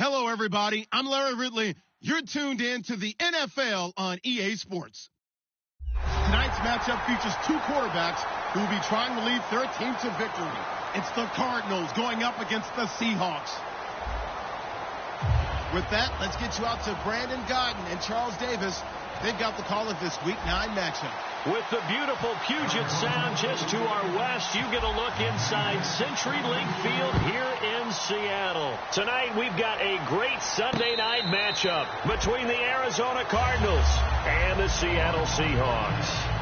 Hello, everybody. I'm Larry Ridley. You're tuned in to the NFL on EA Sports. Tonight's matchup features two quarterbacks who will be trying to lead their team to victory. It's the Cardinals going up against the Seahawks. With that, let's get you out to Brandon Gaudin and Charles Davis. They've got the call of this Week 9 matchup. With the beautiful Puget Sound just to our west, you get a look inside CenturyLink Field here in Seattle. Tonight, we've got a great Sunday night matchup between the Arizona Cardinals and the Seattle Seahawks.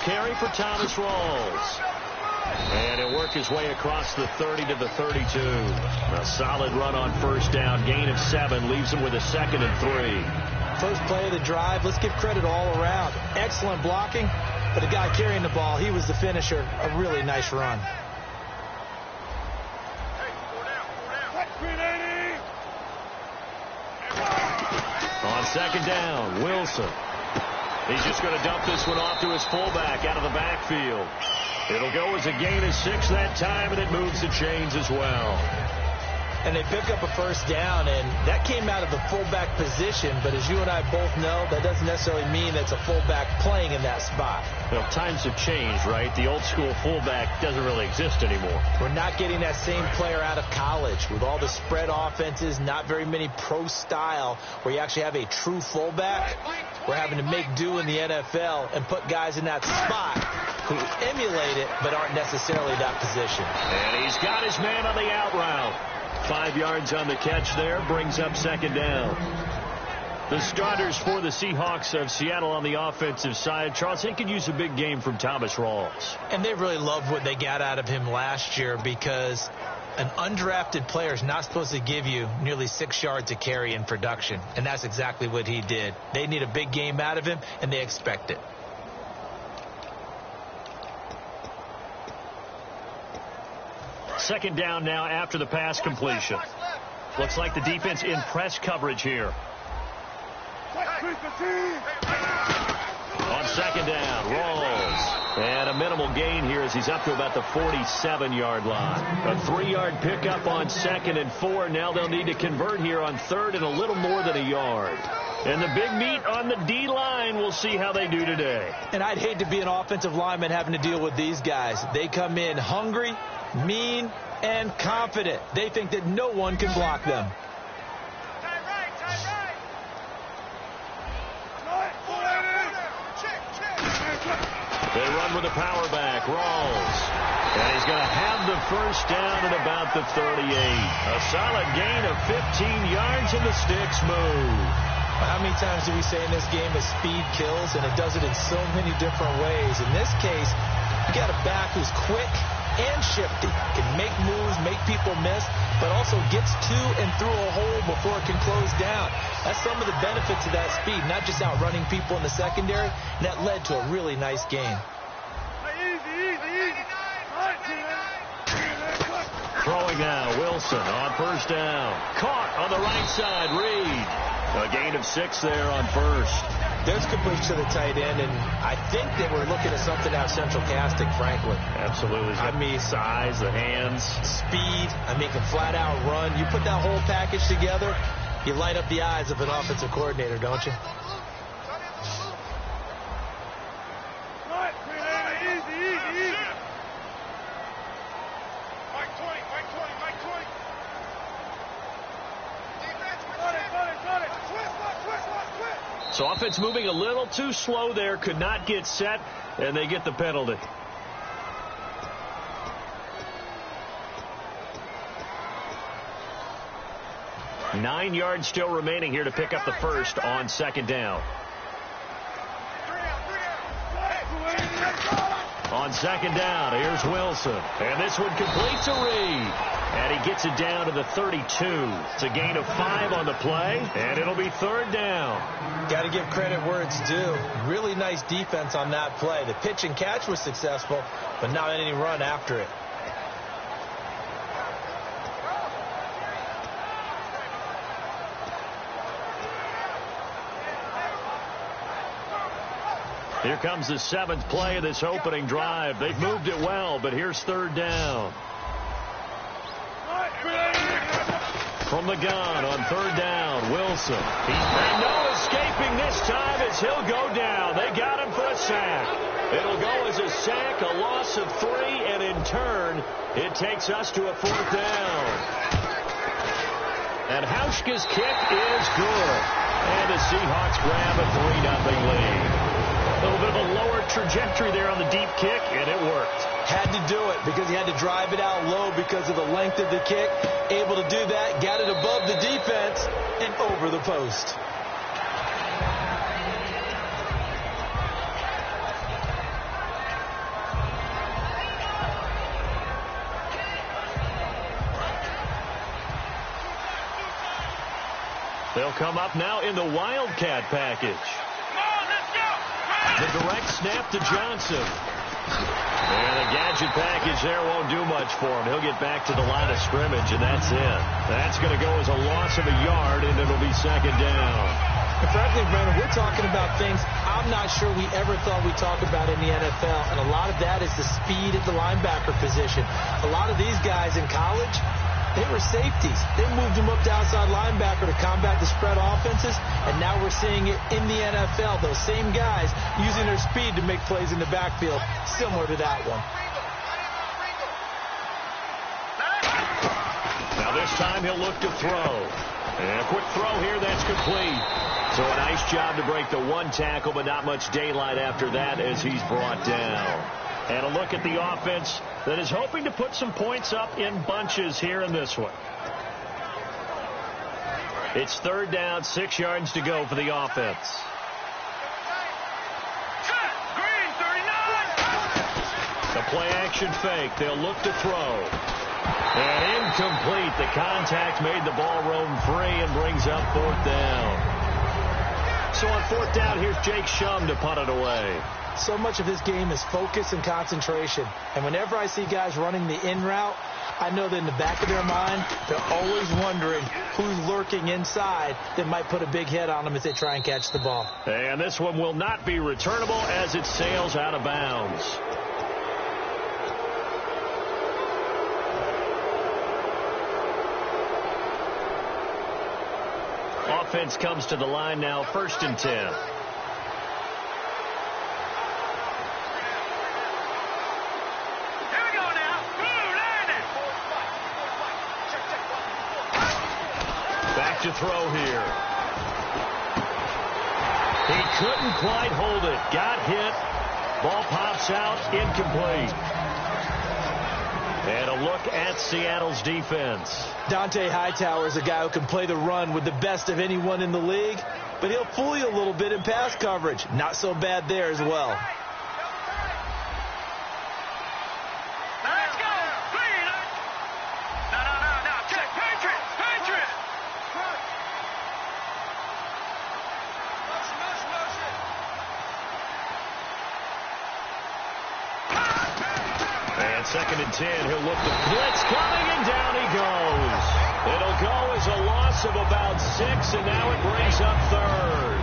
Carry for Thomas Rawls. And he'll work his way across the 30 to the 32. A solid run on first down. Gain of 7 leaves him with a 2nd and 3. First play of the drive. Let's give credit all around. Excellent blocking. But the guy carrying the ball, he was the finisher. A really nice run. On second down, Wilson. He's just going to dump this one off to his fullback out of the backfield. It'll go as a gain of 6 that time, and it moves the chains as well. And they pick up a first down, and that came out of the fullback position. But as you and I both know, that doesn't necessarily mean it's a fullback playing in that spot. Well, times have changed, right? The old school fullback doesn't really exist anymore. We're not getting that same player out of college with all the spread offenses, not very many pro style where you actually have a true fullback. We're having to make do in the NFL and put guys in that spot who emulate it but aren't necessarily that position. And he's got his man on the out route. 5 yards on the catch there, brings up second down. The starters for the Seahawks of Seattle on the offensive side. Charles, they could use a big game from Thomas Rawls. And they really loved what they got out of him last year because an undrafted player is not supposed to give you nearly 6 yards a carry in production. And that's exactly what he did. They need a big game out of him, and they expect it. Second down now after the pass completion. Looks like the defense in press coverage here. On second down, Rawls. And a minimal gain here as he's up to about the 47-yard line. A 3-yard pickup on 2nd and 4. Now they'll need to convert here on 3rd and a little more than a yard. And the big meat on the D-line, we'll see how they do today. And I'd hate to be an offensive lineman having to deal with these guys. They come in hungry, mean, and confident. They think that no one can block them. They run with the power back, Rawls. And he's going to have the first down at about the 38. A solid gain of 15 yards, and the sticks move. How many times do we say in this game that speed kills, and it does it in so many different ways? In this case, you got a back who's quick and shifty, can make moves, make people miss, but also gets to and through a hole before it can close down. That's some of the benefits of that speed, not just outrunning people in the secondary. And that led to a really nice game. Throwing now, Wilson on first down. Caught on the right side, Reed. A gain of 6 there on first. There's completion to the tight end, and I think that we're looking at something out central casting, frankly. Absolutely. I mean, size, the hands. Speed, can flat out run. You put that whole package together, you light up the eyes of an offensive coordinator, don't you? So offense moving a little too slow there, could not get set, and they get the penalty. Nine yards still remaining here to pick up the first on second down. On second down, here's Wilson. And this one complete to Reed. And he gets it down to the 32. It's a gain of 5 on the play, and it'll be third down. Got to give credit where it's due. Really nice defense on that play. The pitch and catch was successful, but not any run after it. Here comes the 7th play of this opening drive. They've moved it well, but here's third down. From the gun on third down, Wilson. And no escaping this time as he'll go down. They got him for a sack. It'll go as a sack, a loss of 3, and in turn, it takes us to a 4th down. And Hauschka's kick is good. And the Seahawks grab a 3-0 lead. A little bit of a lower trajectory there on the deep kick, and it worked. Had to do it because he had to drive it out low because of the length of the kick. Able to do that, got it above the defense and over the post. They'll come up now in the Wildcat package. The direct snap to Johnson. And the gadget package there won't do much for him. He'll get back to the line of scrimmage, and that's it. That's going to go as a loss of a yard, and it'll be second down. And frankly, Brandon, we're talking about things I'm not sure we ever thought we'd talk about in the NFL, and a lot of that is the speed at the linebacker position. A lot of these guys in college, they were safeties. They moved them up to outside linebacker to combat the spread offenses, and now we're seeing it in the NFL. Those same guys using their speed to make plays in the backfield, similar to that one. Now this time he'll look to throw. And a quick throw here, that's complete. So a nice job to break the one tackle, but not much daylight after that as he's brought down. And a look at the offense that is hoping to put some points up in bunches here in this one. It's third down, 6 yards to go for the offense. The play-action fake. They'll look to throw. And incomplete. The contact made the ball roam free and brings up 4th down. So on 4th down, here's Jake Shum to punt it away. So much of this game is focus and concentration. And whenever I see guys running the in route, I know that in the back of their mind, they're always wondering who's lurking inside that might put a big hit on them as they try and catch the ball. And this one will not be returnable as it sails out of bounds. Offense comes to the line now, 1st and 10. Back to throw here. He couldn't quite hold it. Got hit. Ball pops out. Incomplete. And a look at Seattle's defense. Dante Hightower is a guy who can play the run with the best of anyone in the league, but he'll fool you a little bit in pass coverage. Not so bad there as well. And 2nd and 10, he'll look the blitz coming, and down he goes. It'll go as a loss of about 6, and now it brings up 3rd.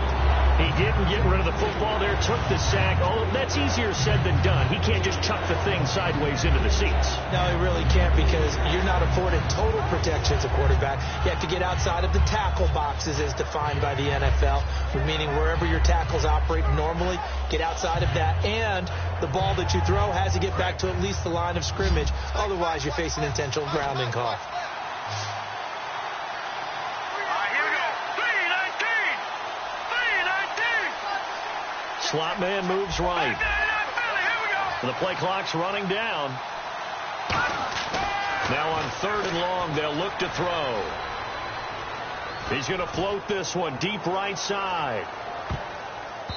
He didn't get rid of the football there, took the sack. Oh, that's easier said than done. He can't just chuck the thing sideways into the seats. No, he really can't because you're not afforded total protection as a quarterback. You have to get outside of the tackle boxes as defined by the NFL, meaning wherever your tackles operate normally, get outside of that. And the ball that you throw has to get back to at least the line of scrimmage. Otherwise, you face an intentional grounding call. Slot man moves right. The play clock's running down. Now on 3rd and long, they'll look to throw. He's going to float this one deep right side.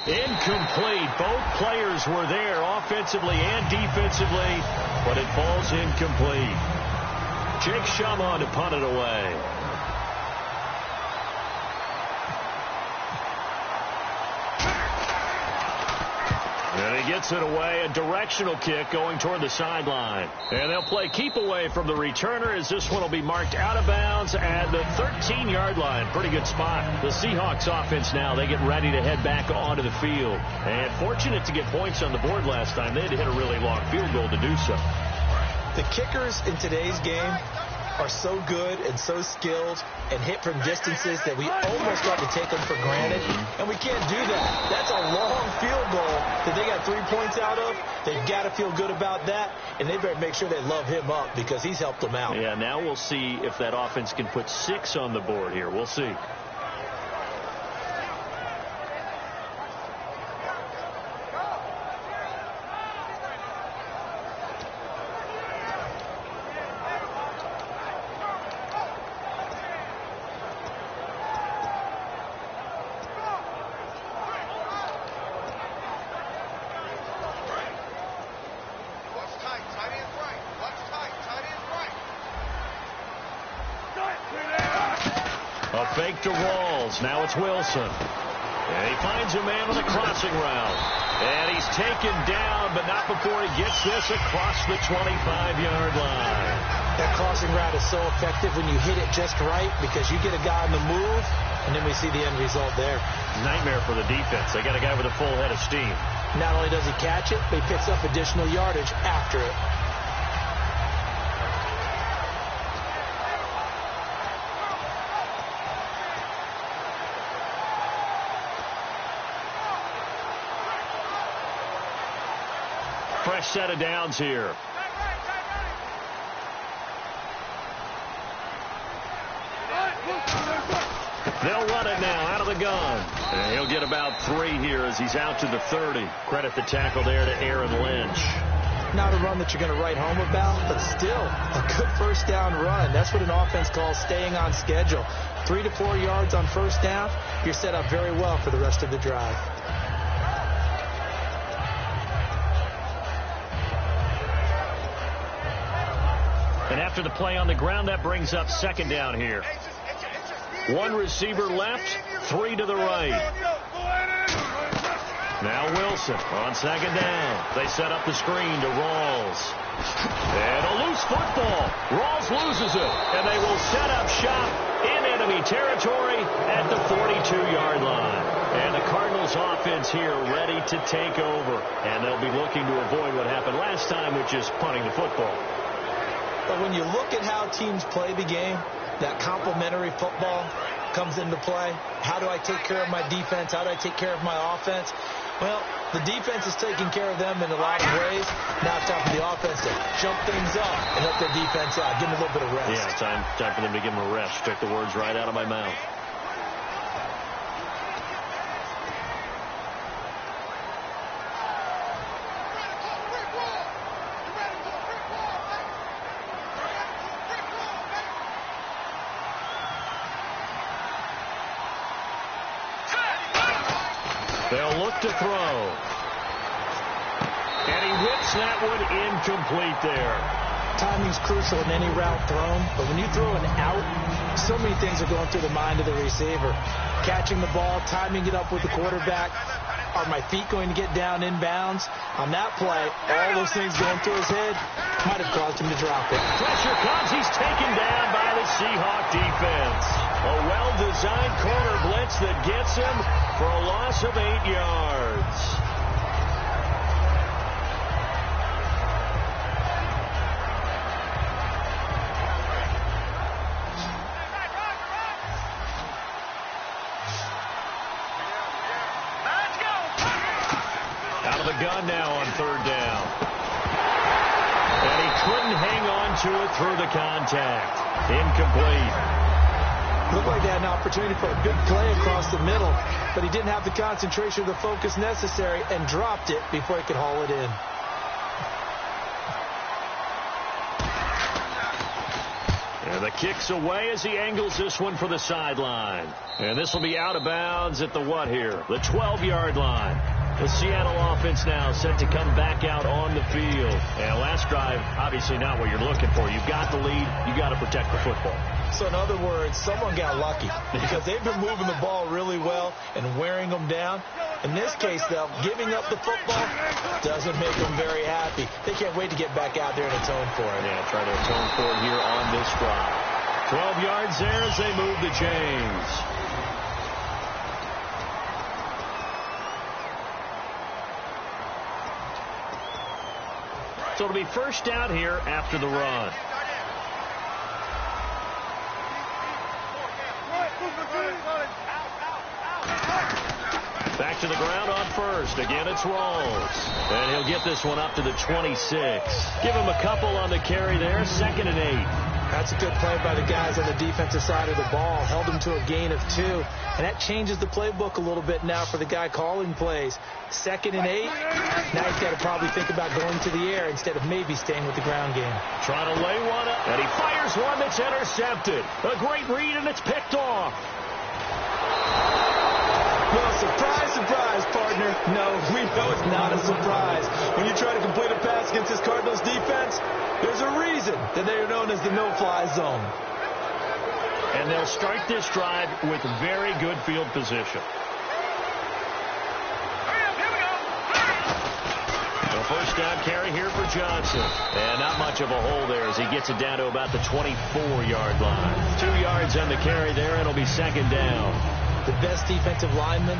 Incomplete. Both players were there offensively and defensively, but it falls incomplete. Jake Shamon to punt it away. And he gets it away, a directional kick going toward the sideline. And they'll play keep away from the returner as this one will be marked out of bounds at the 13-yard line. Pretty good spot. The Seahawks offense now, they get ready to head back onto the field. And fortunate to get points on the board last time. They had to hit a really long field goal to do so. The kickers in today's game are so good and so skilled and hit from distances that we almost start to take them for granted, and we can't do that. That's a long field goal that they got 3 points out of. They've got to feel good about that, and they better make sure they love him up because he's helped them out. Yeah, now we'll see if that offense can put 6 on the board here. We'll see. A fake to Rawls. Now it's Wilson. And he finds a man on the crossing route. And he's taken down, but not before he gets this across the 25-yard line. That crossing route is so effective when you hit it just right because you get a guy on the move, and then we see the end result there. Nightmare for the defense. They got a guy with a full head of steam. Not only does he catch it, but he picks up additional yardage after it. Fresh set of downs here. They'll run it now out of the gun. And he'll get about 3 here as he's out to the 30. Credit the tackle there to Aaron Lynch. Not a run that you're going to write home about, but still a good first down run. That's what an offense calls staying on schedule. 3 to 4 yards on first down. You're set up very well for the rest of the drive. And after the play on the ground, that brings up second down here. 1 receiver left, 3 to the right. Now Wilson on second down. They set up the screen to Rawls. And a loose football. Rawls loses it. And they will set up shop in enemy territory at the 42-yard line. And the Cardinals offense here ready to take over. And they'll be looking to avoid what happened last time, which is punting the football. But when you look at how teams play the game, that complementary football comes into play. How do I take care of my defense? How do I take care of my offense? Well, the defense is taking care of them in a lot of ways. Now it's time for the offense to jump things up and help their defense out. Give them a little bit of rest. Yeah, time for them to give them a rest. Took the words right out of my mouth. They'll look to throw. And he whips that one incomplete there. Timing's crucial in any route thrown, but when you throw an out, so many things are going through the mind of the receiver. Catching the ball, timing it up with the quarterback. Are my feet going to get down inbounds? On that play, all those things going through his head might have caused him to drop it. Pressure comes. He's taken down by the Seahawk defense. A well-designed corner blitz that gets him for a loss of 8 yards. Out of the gun now on third down. And he couldn't hang on to it through the contact. Incomplete. Looked like they had an opportunity for a big play across the middle, but he didn't have the concentration or the focus necessary and dropped it before he could haul it in. And the kick's away as he angles this one for the sideline. And this will be out of bounds at the what here? The 12-yard line. The Seattle offense now set to come back out on the field. And last drive, obviously not what you're looking for. You've got the lead. You've got to protect the football. So in other words, someone got lucky because they've been moving the ball really well and wearing them down. In this case, though, giving up the football doesn't make them very happy. They can't wait to get back out there and atone for it. Yeah, try to atone for it here on this drive. 12 yards there as they move the chains. So it'll be first down here after the run. Back to the ground on first. Again, it's Rawls. And he'll get this one up to the 26. Give him a couple on the carry there. 2nd and 8. That's a good play by the guys on the defensive side of the ball. Held him to a gain of 2. And that changes the playbook a little bit now for the guy calling plays. 2nd and 8. Now he's got to probably think about going to the air instead of maybe staying with the ground game. Trying to lay one up. And he fires one that's intercepted. A great read, and it's picked off. Well, surprise, surprise, partner. No, we know it's not a surprise. When you try to complete a pass against this Cardinals defense, there's a reason that they are known as the no-fly zone. And they'll start this drive with very good field position. The first down carry here for Johnson. And not much of a hole there as he gets it down to about the 24-yard line. 2 yards on the carry there, and it'll be 2nd down. The best defensive linemen,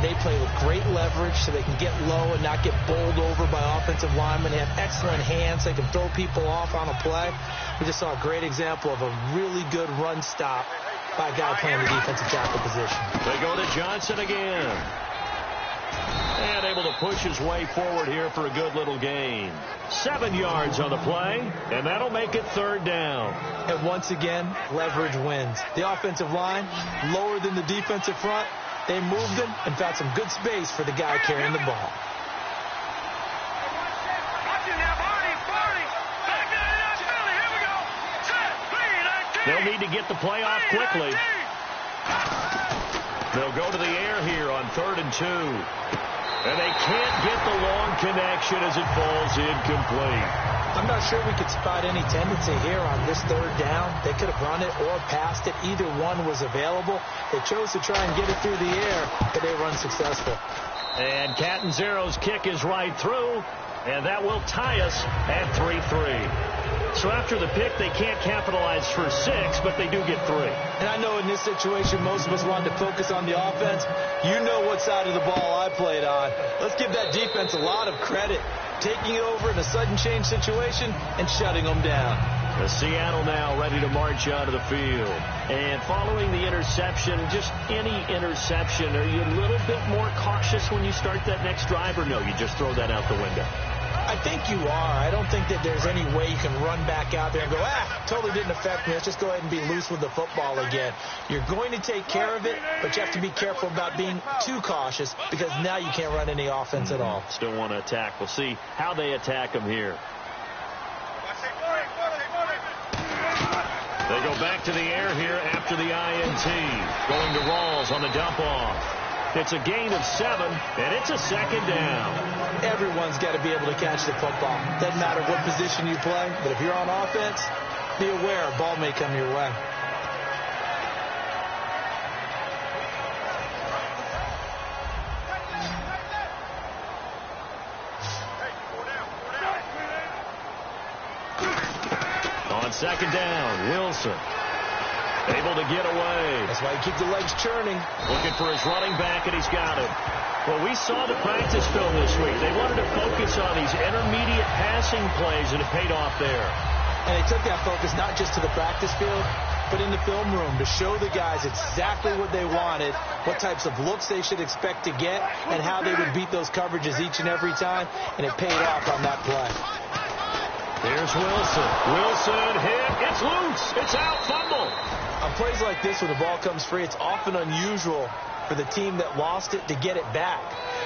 they play with great leverage so they can get low and not get bowled over by offensive linemen. They have excellent hands. They can throw people off on a play. We just saw a great example of a really good run stop by a guy playing the defensive tackle position. They go to Johnson again. And able to push his way forward here for a good little gain. 7 yards on the play, and that'll make it 3rd down. And once again, leverage wins. The offensive line, lower than the defensive front. They moved him and found some good space for the guy carrying the ball. They'll need to get the play off quickly. They'll go to the air here on 3rd and 2. And they can't get the long connection as it falls incomplete. I'm not sure we could spot any tendency here on this 3rd down. They could have run it or passed it. Either one was available. They chose to try and get it through the air, but they were unsuccessful. And Catanzaro's kick is right through, and that will tie us at 3-3. So after the pick, they can't capitalize for 6, but they do get 3. And I know in this situation, most of us wanted to focus on the offense. You know what side of the ball I played on. Let's give that defense a lot of credit. Taking it over in a sudden change situation and shutting them down. The Seattle now ready to march out of the field. And following the interception, just any interception, are you a little bit more cautious when you start that next drive, or no, you just throw that out the window? I think you are. I don't think that there's any way you can run back out there and go, totally didn't affect me. Let's just go ahead and be loose with the football again. You're going to take care of it, but you have to be careful about being too cautious because now you can't run any offense at all. Still want to attack. We'll see how they attack them here. They go back to the air here after the INT. Going to Rawls on the dump-off. It's a gain of 7, and it's a 2nd down. Everyone's got to be able to catch the football. Doesn't matter what position you play, but if you're on offense, be aware a ball may come your way. On 2nd down, Wilson. Able to get away. That's why you keep the legs churning. Looking for his running back, and he's got it. Well, we saw the practice film this week. They wanted to focus on these intermediate passing plays, and it paid off there. And they took that focus not just to the practice field, but in the film room to show the guys exactly what they wanted, what types of looks they should expect to get, and how they would beat those coverages each and every time, and it paid off on that play. Here's Wilson. Wilson hit. It's loose. It's out. Fumble. On plays like this, when the ball comes free, it's often unusual for the team that lost it to get it back.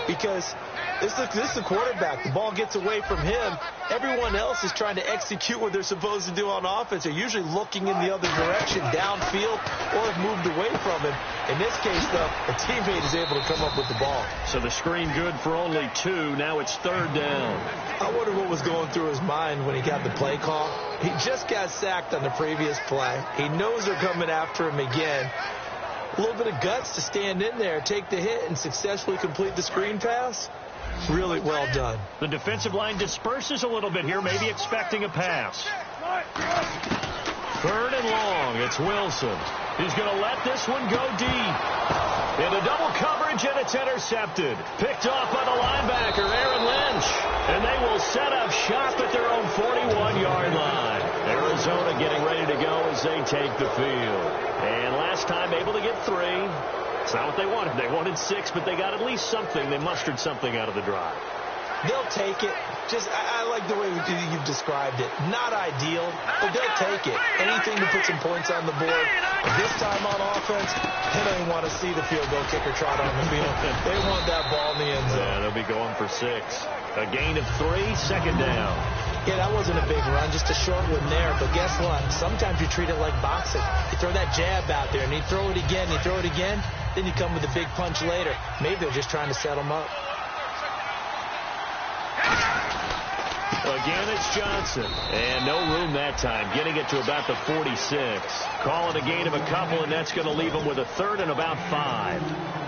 Because this is the quarterback. The ball gets away from him. Everyone else is trying to execute what they're supposed to do on offense. They're usually looking in the other direction, downfield, or have moved away from him. In this case, though, a teammate is able to come up with the ball. So the screen good for only 2. Now it's 3rd down. I wonder what was going through his mind when he got the play call. He just got sacked on the previous play. He knows they're coming after him again. A little bit of guts to stand in there, take the hit, and successfully complete the screen pass. Really well done. The defensive line disperses a little bit here, maybe expecting a pass. 3rd and long. It's Wilson. He's going to let this one go deep. Into double coverage, and it's intercepted. Picked off by the linebacker, Aaron Lynch. And they will set up shop at their own 41-yard line. Arizona getting ready to go as they take the field. And last time able to get 3. It's not what they wanted. They wanted 6, but they got at least something. They mustered something out of the drive. They'll take it. I like the way you've described it. Not ideal, but they'll take it. Anything to put some points on the board. But this time on offense, they don't even want to see the field goal kicker trot on the field. They want that ball in the end zone. Yeah, they'll be going for 6. A gain of 3, 2nd down. Yeah, that wasn't a big run, just a short one there. But guess what? Sometimes you treat it like boxing. You throw that jab out there, and you throw it again, you throw it again, then you come with a big punch later. Maybe they're just trying to set them up. Again, it's Johnson. And no room that time, getting it to about the 46. Call it a gain of a couple, and that's going to leave them with a 3rd and about 5.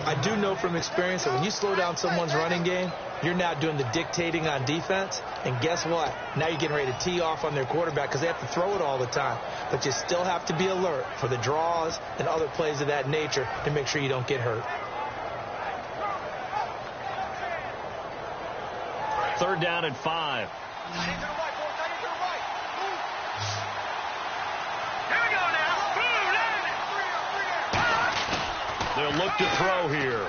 I do know from experience that when you slow down someone's running game, you're now doing the dictating on defense. And guess what? Now you're getting ready to tee off on their quarterback because they have to throw it all the time. But you still have to be alert for the draws and other plays of that nature to make sure you don't get hurt. 3rd down and 5. They'll look to throw here.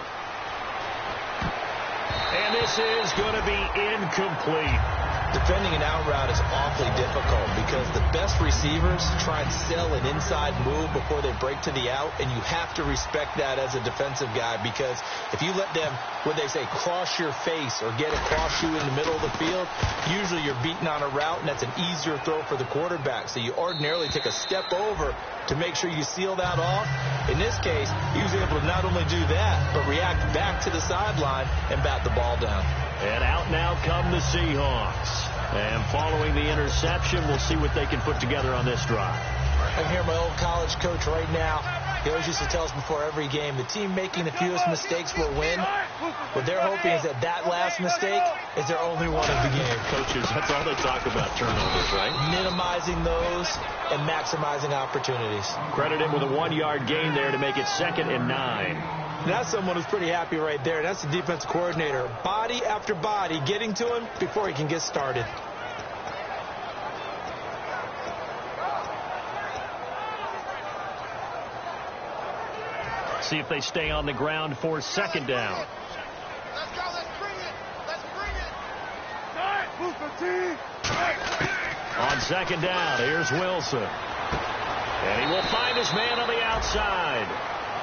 And this is going to be incomplete. Defending an out route is awfully difficult because the best receivers try and sell an inside move before they break to the out, and you have to respect that as a defensive guy because if you let them, what they say, cross your face or get across you in the middle of the field, usually you're beating on a route, and that's an easier throw for the quarterback. So you ordinarily take a step over to make sure you seal that off. In this case, he was able to not only do that, but react back to the sideline and bat the ball down. And out now come the Seahawks. And following the interception, we'll see what they can put together on this drive. I'm here, my old college coach right now. He always used to tell us before every game, the team making the fewest mistakes will win. What they're hoping is that that last mistake is their only one of the game. Coaches, that's all they talk about, turnovers, right? Minimizing those and maximizing opportunities. Credit him with a 1-yard gain there to make it 2nd and 9. That's someone who's pretty happy right there. That's the defensive coordinator. Body after body getting to him before he can get started. See if they stay on the ground for 2nd down. Let's go. Let's bring it. Let's bring it. On 2nd down, here's Wilson. And he will find his man on the outside.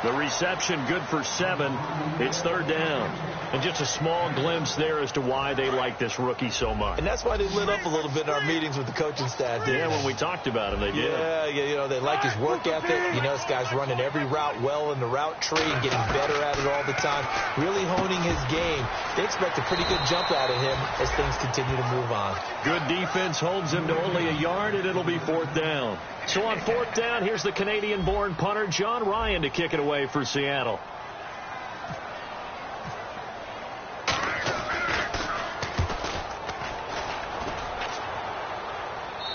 The reception good for 7. It's 3rd down. And just a small glimpse there as to why they like this rookie so much. And that's why they lit up a little bit in our meetings with the coaching staff. Yeah, when we talked about him, they did. Yeah, you know, they like his work ethic. You know, this guy's running every route well in the route tree and getting better at it all the time. Really honing his game. They expect a pretty good jump out of him as things continue to move on. Good defense holds him to only a yard, and it'll be 4th down. So on 4th down, here's the Canadian-born punter, John Ryan, to kick it away for Seattle.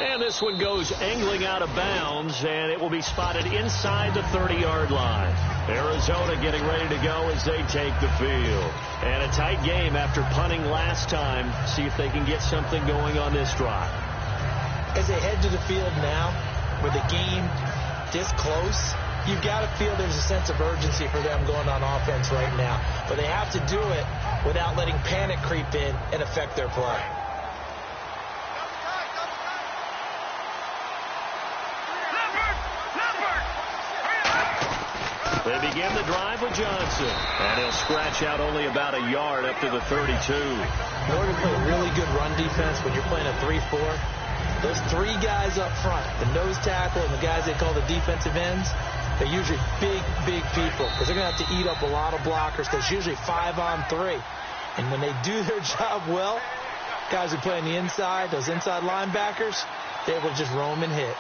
And this one goes angling out of bounds, and it will be spotted inside the 30-yard line. Arizona getting ready to go as they take the field. And a tight game after punting last time. See if they can get something going on this drive. As they head to the field now, with the game this close, you've got to feel there's a sense of urgency for them going on offense right now. But they have to do it without letting panic creep in and affect their play. They begin the drive with Johnson. And he'll scratch out only about a yard up to the 32. In order to play a really good run defense when you're playing a 3-4, those three guys up front, the nose tackle and the guys they call the defensive ends, they're usually big, big people because they're going to have to eat up a lot of blockers because it's usually 5-on-3. And when they do their job well, guys who play on the inside, those inside linebackers, they're able to just roam and hit.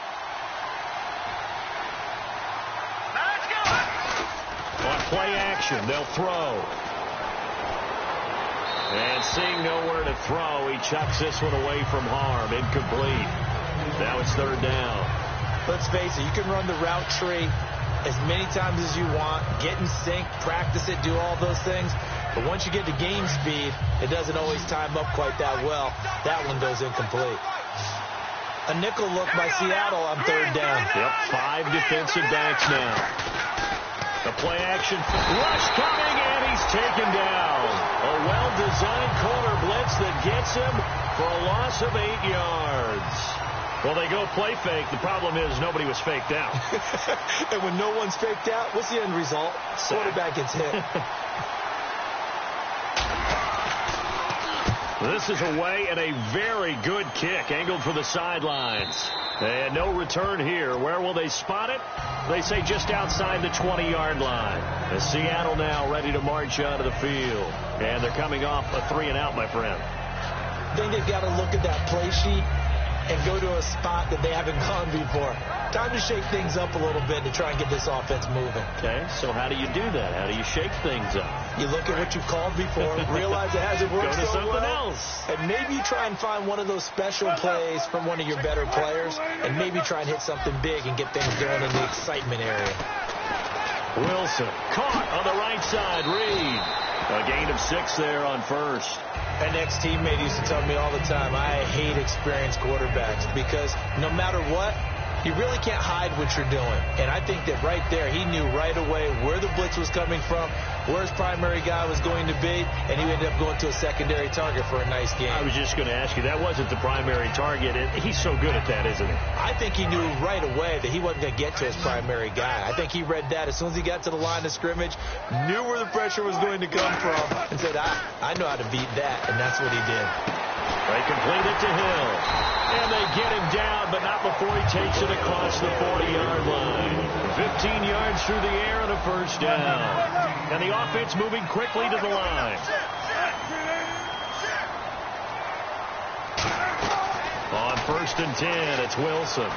On play action, they'll throw. And seeing nowhere to throw, he chucks this one away from harm. Incomplete. Now it's third down. Let's face it, you can run the route tree as many times as you want, get in sync, practice it, do all those things. But once you get to game speed, it doesn't always time up quite that well. That one goes incomplete. A nickel look by Seattle on third down. Yep, 5 defensive backs now. The play action rush coming, and he's taken down. A well-designed corner blitz that gets him for a loss of 8 yards. Well, they go play fake. The problem is nobody was faked out. And when no one's faked out, what's the end result? Quarterback gets hit. This is away and a very good kick angled for the sidelines. And no return here. Where will they spot it? They say just outside the 20-yard line. As Seattle now ready to march out of the field. And they're coming off a 3-and-out, my friend. I think they've got to look at that play sheet and go to a spot that they haven't gone before. Time to shake things up a little bit to try and get this offense moving. Okay, so how do you do that? How do you shake things up? You look at what you've called before, realize it hasn't worked Go to so something well, else. and maybe you try and find one of those special plays from one of your better players, and maybe try and hit something big and get things going in the excitement area. Wilson caught on the right side. Reed, a gain of 6 there on first. An ex-teammate used to tell me all the time, I hate experienced quarterbacks because no matter what, you really can't hide what you're doing. And I think that right there, he knew right away where the blitz was coming from, where his primary guy was going to be, and he ended up going to a secondary target for a nice game. I was just going to ask you, that wasn't the primary target. He's so good at that, isn't he? I think he knew right away that he wasn't going to get to his primary guy. I think he read that as soon as he got to the line of scrimmage, knew where the pressure was going to come from, and said, I know how to beat that, and that's what he did. They complete it to Hill. And they get him down, but not before he takes it across the 40-yard line. 15 yards through the air and a first down. And the offense moving quickly to the line. On 1st and 10, it's Wilson.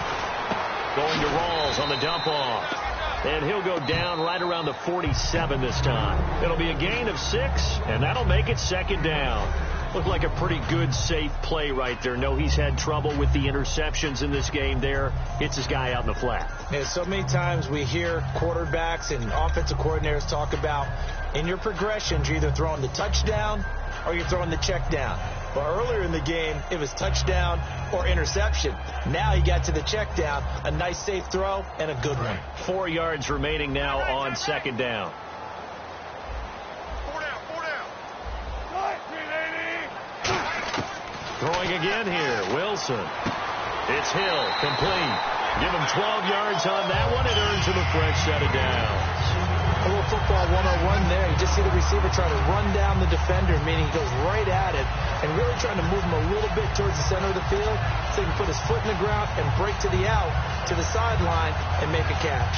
Going to Rawls on the dump-off. And he'll go down right around the 47 this time. It'll be a gain of 6, and that'll make it 2nd down. Looked like a pretty good, safe play right there. No, he's had trouble with the interceptions in this game there. Hits his guy out in the flat. Yeah, so many times we hear quarterbacks and offensive coordinators talk about in your progressions, you're either throwing the touchdown or you're throwing the check down. But earlier in the game, it was touchdown or interception. Now he got to the check down, a nice safe throw, and a good one. 4 yards remaining now on 2nd down. Throwing again here, Wilson. It's Hill, complete. Give him 12 yards on that one. It earns him a fresh set of downs. A little football 101 there. You just see the receiver try to run down the defender, meaning he goes right at it, and really trying to move him a little bit towards the center of the field so he can put his foot in the ground and break to the out, to the sideline, and make a catch.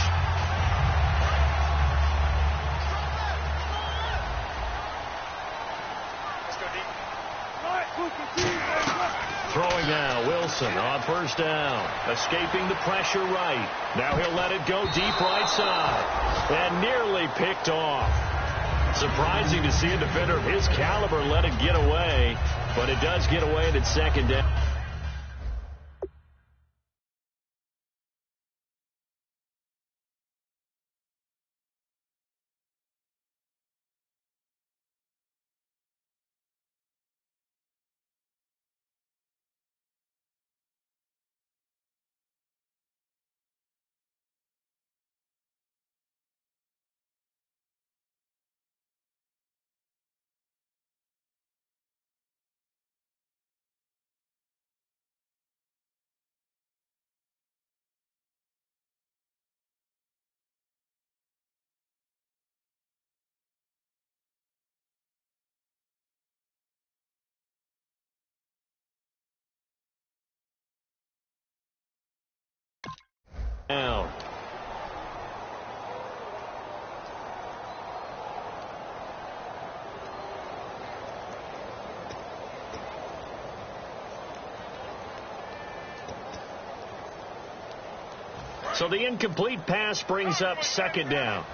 Throwing now, Wilson on 1st down. Escaping the pressure right. Now he'll let it go deep right side. And nearly picked off. Surprising to see a defender of his caliber let it get away. But it does get away and it's 2nd down. down. So the incomplete pass brings up second down.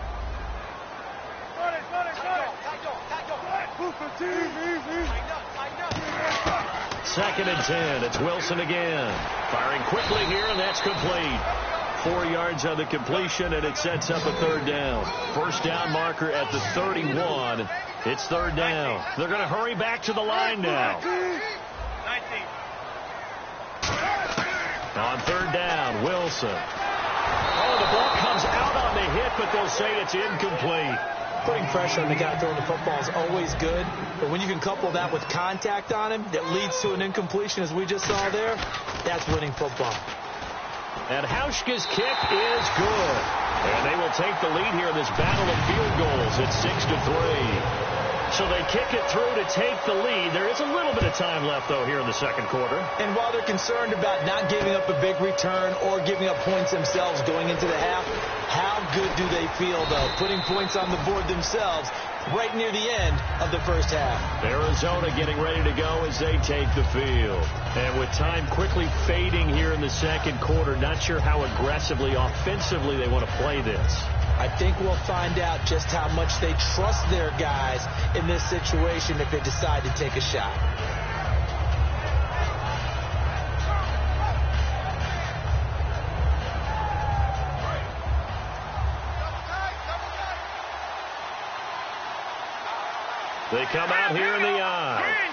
Second and 10. It's Wilson again. Firing quickly here, and that's complete. 4 yards on the completion, and it sets up a third down. First down marker at the 31. It's third down. They're going to hurry back to the line now. On third down, Wilson. Oh, the ball comes out on the hit, but they'll say it's incomplete. Putting pressure on the guy throwing the football is always good, but when you can couple that with contact on him that leads to an incompletion, as we just saw there, that's winning football. And Hauschka's kick is good. And they will take the lead here in this battle of field goals at 6-3. So they kick it through to take the lead. There is a little bit of time left, though, here in the second quarter. And while they're concerned about not giving up a big return or giving up points themselves going into the half, how good do they feel, though, putting points on the board themselves right near the end of the first half? Arizona getting ready to go as they take the field. And with time quickly fading here in the second quarter, not sure how aggressively, offensively they want to play this. I think we'll find out just how much they trust their guys in this situation if they decide to take a shot. They come out here in the eye.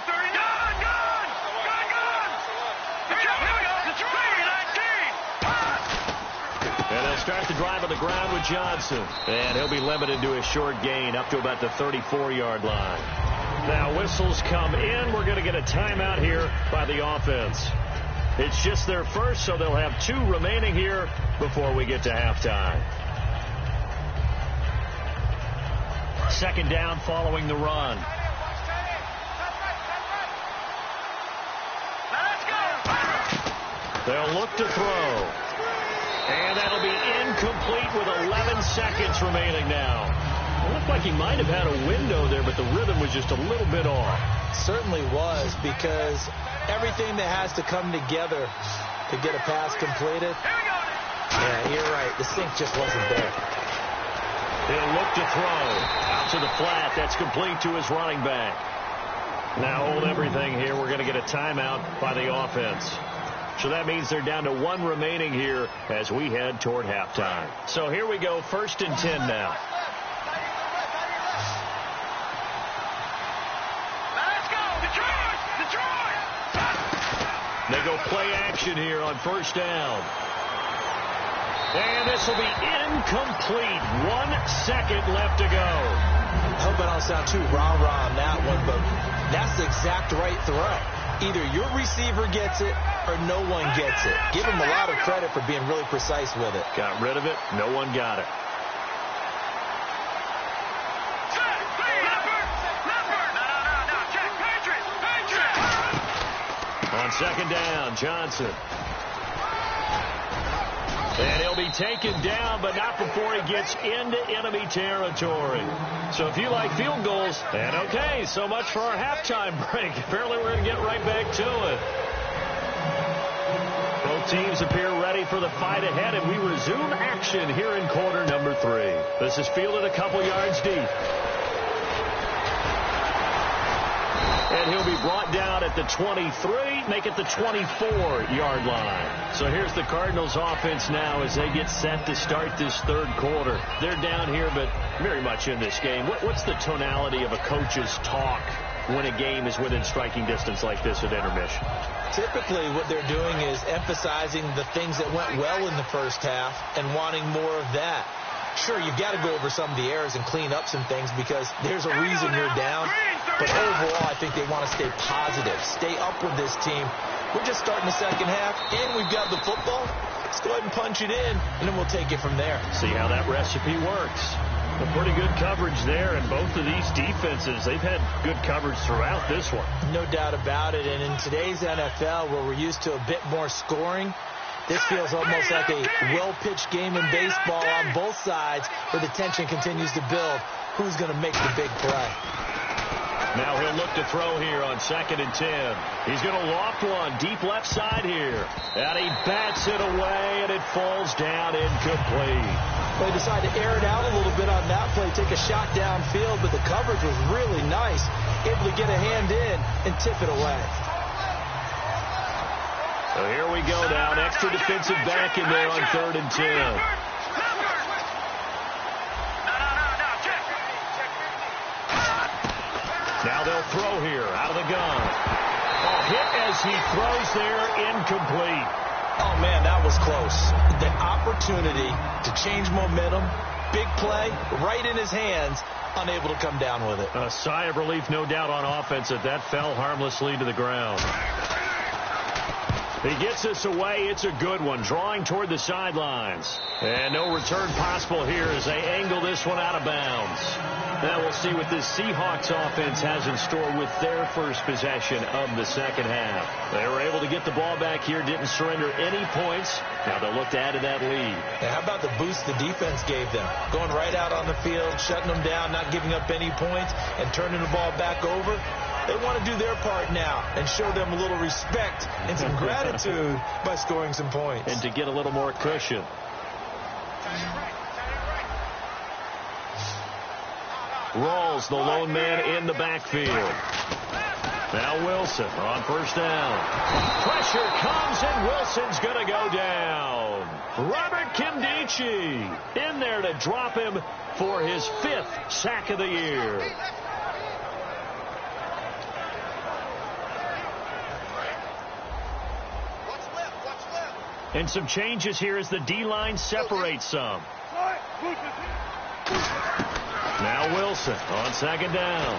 And they'll start the drive on the ground with Johnson. And he'll be limited to a short gain up to about the 34-yard line. Now whistles come in. We're going to get a timeout here by the offense. It's just their first, so they'll have 2 remaining here before we get to halftime. Second down following the run. They'll look to throw. And that'll be incomplete with 11 seconds remaining now. It looked like he might have had a window there, but the rhythm was just a little bit off. Certainly was, because everything that has to come together to get a pass completed. Yeah, you're right. The sync just wasn't there. He'll look to throw. Out to the flat. That's complete to his running back. Now hold everything here. We're going to get a timeout by the offense. So that means they're down to 1 remaining here as we head toward halftime. So here we go, 1st and 10 now. Let's go, Detroit! Detroit! They go play action here on first down. And this will be incomplete. 1 second left to go. I hope I don't sound too rah-rah on that one, but that's the exact right throw. Either your receiver gets it or no one gets it. Give him a lot of credit for being really precise with it. Got rid of it. No one got it. On second down, Johnson. And he'll be taken down, but not before he gets into enemy territory. So if you like field goals, and okay, so much for our halftime break. Apparently we're going to get right back to it. Both teams appear ready for the fight ahead, and we resume action here in quarter number 3. This is fielded a couple yards deep. And he'll be brought down at the 23, make it the 24-yard line. So here's the Cardinals offense now as they get set to start this third quarter. They're down here, but very much in this game. What's the tonality of a coach's talk when a game is within striking distance like this at intermission? Typically what they're doing is emphasizing the things that went well in the first half and wanting more of that. Sure, you've got to go over some of the errors and clean up some things because there's a reason you're down. But overall, I think they want to stay positive, stay up with this team. We're just starting the second half, and we've got the football. Let's go ahead and punch it in, and then we'll take it from there. See how that recipe works. A pretty good coverage there, and both of these defenses, they've had good coverage throughout this one. No doubt about it, and in today's NFL, where we're used to a bit more scoring, This feels almost like a well-pitched game in baseball on both sides where the tension continues to build. Who's going to make the big play? Now he'll look to throw here on 2nd and 10. He's going to loft one deep left side here. And he bats it away, and it falls down incomplete. They decide to air it out a little bit on that play, take a shot downfield, but the coverage was really nice. Able to get a hand in and tip it away. So here we go now. An extra defensive back in there on 3rd and 10. Now they'll throw here out of the gun. Oh, hit as he throws there, incomplete. Oh, man, that was close. The opportunity to change momentum, big play, right in his hands, unable to come down with it. A sigh of relief, no doubt, on offense that fell harmlessly to the ground. He gets this away. It's a good one, drawing toward the sidelines. And no return possible here as they angle this one out of bounds. Now we'll see what this Seahawks offense has in store with their first possession of the second half. They were able to get the ball back here, didn't surrender any points. Now they'll look to add to that lead. And how about the boost the defense gave them? Going right out on the field, shutting them down, not giving up any points, and turning the ball back over. They want to do their part now and show them a little respect and some gratitude by scoring some points. And to get a little more cushion. Rawls, the lone man in the backfield. Now Wilson on first down. Pressure comes, and Wilson's going to go down. Robert Nkemdiche in there to drop him for his 5th sack of the year. And some changes here as the D-line separates some. Now Wilson on 2nd down.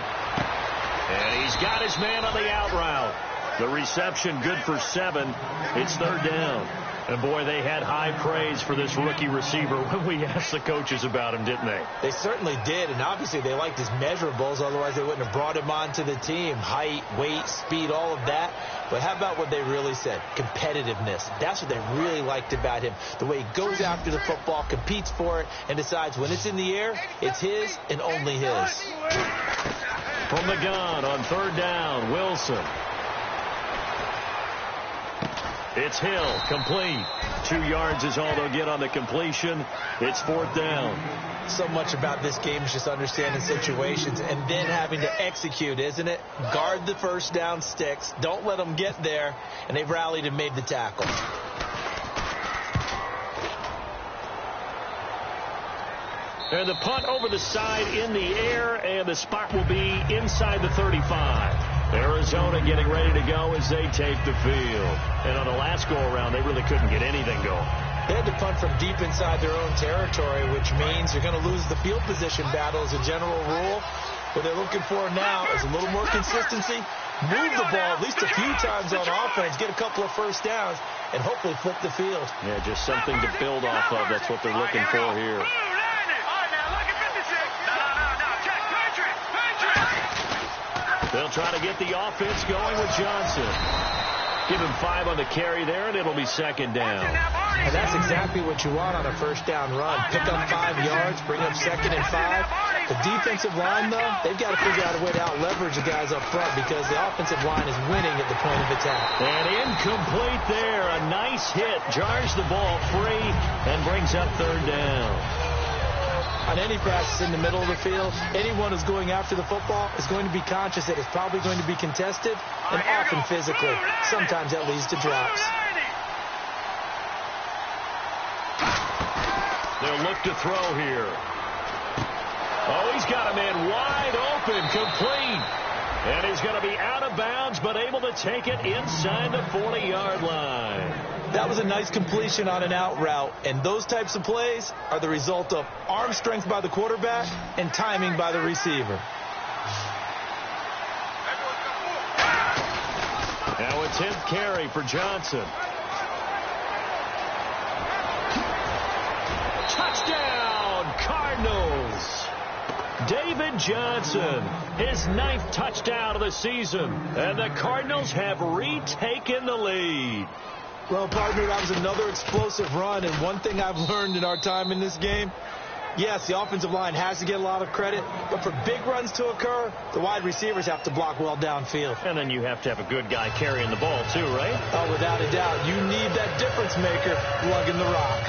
And he's got his man on the out route. The reception good for 7. It's 3rd down. And, boy, they had high praise for this rookie receiver when we asked the coaches about him, didn't they? They certainly did, and obviously they liked his measurables. Otherwise, they wouldn't have brought him onto the team. Height, weight, speed, all of that. But how about what they really said? Competitiveness. That's what they really liked about him. The way he goes after the football, competes for it, and decides when it's in the air, it's his and only his. From the gun on 3rd down, Wilson. It's Hill, complete. 2 yards is all they'll get on the completion. It's 4th down. So much about this game is just understanding situations and then having to execute, isn't it? Guard the first down sticks. Don't let them get there. And they've rallied and made the tackle. And the punt over the side in the air, and the spot will be inside the 35. Arizona getting ready to go as they take the field. And on the last go-around, they really couldn't get anything going. They had to punt from deep inside their own territory, which means you're going to lose the field position battle as a general rule. What they're looking for now is a little more consistency, move the ball at least a few times on offense, get a couple of first downs, and hopefully flip the field. Yeah, just something to build off of. That's what they're looking for here. They'll try to get the offense going with Johnson. Give him 5 on the carry there, and it'll be 2nd down. And that's exactly what you want on a first down run. Pick up 5 yards, bring up 2nd and 5. The defensive line, though, they've got to figure out a way to out-leverage the guys up front because the offensive line is winning at the point of attack. And incomplete there. A nice hit. Jars the ball free and brings up 3rd down. On any practice in the middle of the field, anyone who's going after the football is going to be conscious that it's probably going to be contested and often physically. Sometimes that leads to drops. They'll look to throw here. Oh, he's got a man wide open, complete. And he's going to be out of bounds, but able to take it inside the 40-yard line. That was a nice completion on an out route, and those types of plays are the result of arm strength by the quarterback and timing by the receiver. Now a 10th carry for Johnson. Touchdown, Cardinals! David Johnson, his 9th touchdown of the season, and the Cardinals have retaken the lead. Well, partner, that was another explosive run, and one thing I've learned in our time in this game, yes, the offensive line has to get a lot of credit, but for big runs to occur, the wide receivers have to block well downfield. And then you have to have a good guy carrying the ball, too, right? Oh, without a doubt. You need that difference maker lugging the rock.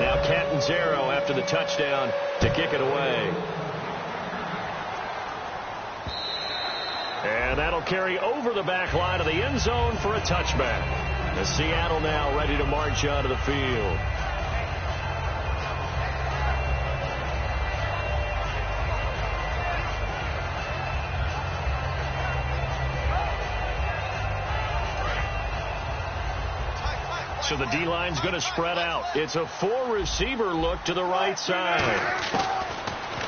Now Catanzaro after the touchdown to kick it away. And that'll carry over the back line of the end zone for a touchback. As Seattle now ready to march out of the field. So the D-line's going to spread out. It's a 4-receiver look to the right side.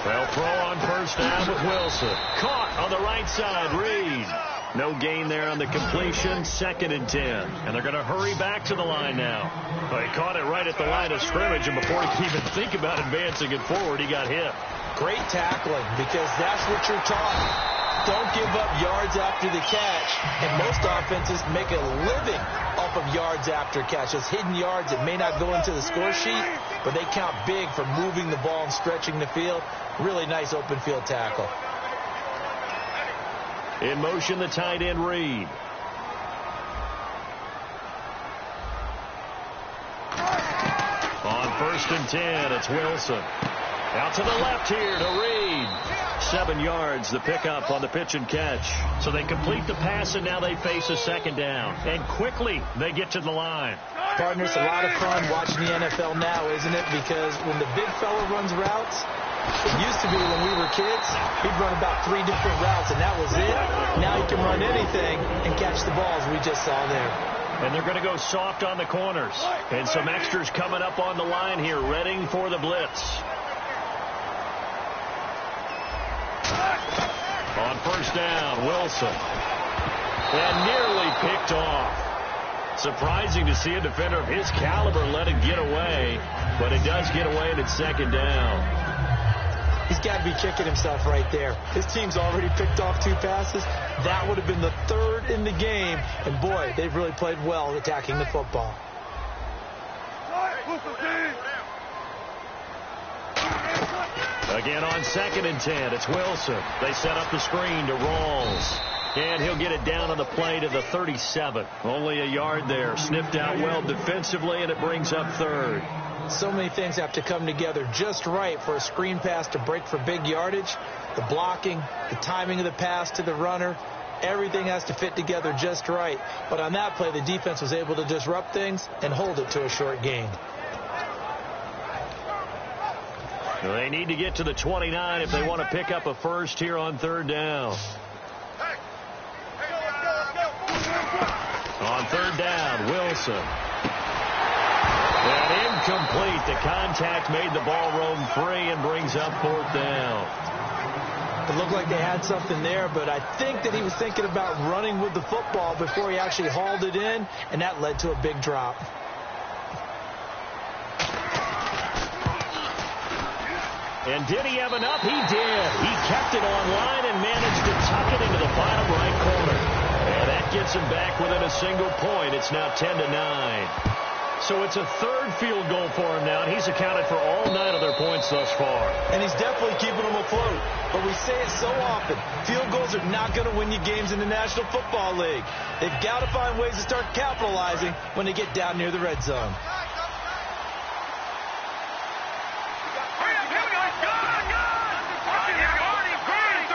They'll throw on first down with Wilson. Caught on the right side, Reed. No gain there on the completion, 2nd and 10. And they're going to hurry back to the line now. Well, he caught it right at the line of scrimmage, and before he could even think about advancing it forward, he got hit. Great tackling, because that's what you're taught. Don't give up yards after the catch. And most offenses make a living off of yards after catch. Those hidden yards that may not go into the score sheet, but they count big for moving the ball and stretching the field. Really nice open field tackle. In motion, the tight end, Reed. On 1st and 10, it's Wilson. Out to the left here to Reed. 7 yards, the pickup on the pitch and catch. So they complete the pass, and now they face a 2nd down. And quickly, they get to the line. Partner, it's a lot of fun watching the NFL now, isn't it? Because when the big fella runs routes, it used to be when we were kids, he'd run about 3 different routes, and that was it. Now he can run anything and catch the balls we just saw there. And they're going to go soft on the corners. And some extras coming up on the line here, readying for the blitz. On first down, Wilson. And nearly picked off. Surprising to see a defender of his caliber let it get away, but it does get away and it's 2nd down. He's got to be kicking himself right there. His team's already picked off 2 passes. That would have been the 3rd in the game. And boy, they've really played well attacking the football. Again on 2nd and 10, it's Wilson. They set up the screen to Rawls. And he'll get it down on the play to the 37. Only a yard there. Sniffed out well defensively, and it brings up 3rd. So many things have to come together just right for a screen pass to break for big yardage. The blocking, the timing of the pass to the runner, everything has to fit together just right. But on that play, the defense was able to disrupt things and hold it to a short gain. They need to get to the 29 if they want to pick up a first here on 3rd down. On 3rd down, Wilson. And incomplete. The contact made the ball roam free and brings up 4th down. It looked like they had something there, but I think that he was thinking about running with the football before he actually hauled it in, and that led to a big drop. And did he have enough? He did. He kept it online and managed to tuck it into the bottom right corner. And that gets him back within a single point. It's now 10-9. So it's a 3rd field goal for him now, and he's accounted for all 9 of their points thus far. And he's definitely keeping them afloat. But we say it so often, field goals are not going to win you games in the National Football League. They've got to find ways to start capitalizing when they get down near the red zone.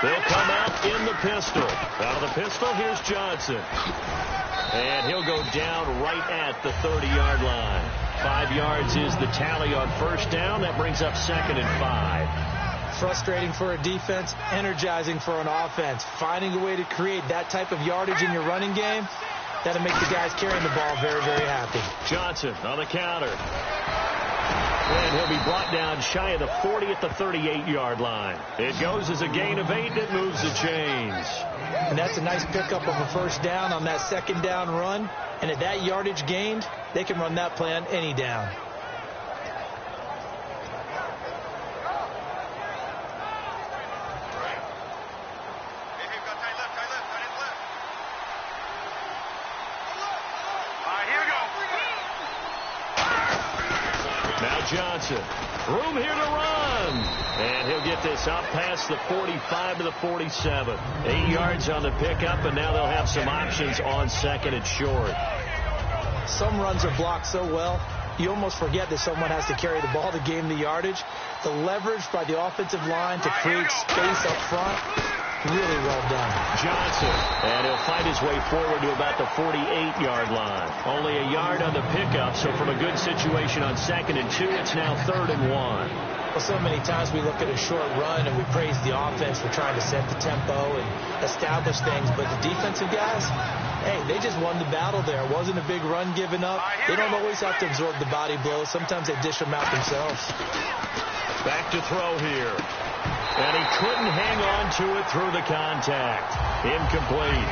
They'll come out in the pistol. Out of the pistol, here's Johnson. And he'll go down right at the 30-yard line. 5 yards is the tally on first down. That brings up 2nd and 5. Frustrating for a defense, energizing for an offense. Finding a way to create that type of yardage in your running game, that'll make the guys carrying the ball very, very happy. Johnson on the counter. And he'll be brought down shy of the 40 at the 38-yard line. It goes as a gain of 8. It moves the chains. And that's a nice pickup of a first down on that 2nd down run. And at that yardage gained, they can run that play on any down. Johnson. Room here to run. And he'll get this up past the 45 to the 47. 8 yards on the pickup, and now they'll have some options on second and short. Some runs are blocked so well, you almost forget that someone has to carry the ball to gain the yardage. The leverage by the offensive line to create space up front, really well done. Johnson, and he'll fight his way forward to about the 48-yard line. Only a yard on the pickup, so from a good situation on second and 2, it's now 3rd and 1. Well, so many times we look at a short run and we praise the offense for trying to set the tempo and establish things, but the defensive guys, hey, they just won the battle there. It wasn't a big run given up. They don't always have to absorb the body blows. Sometimes they dish them out themselves. Back to throw here. And he couldn't hang on to it through the contact. Incomplete.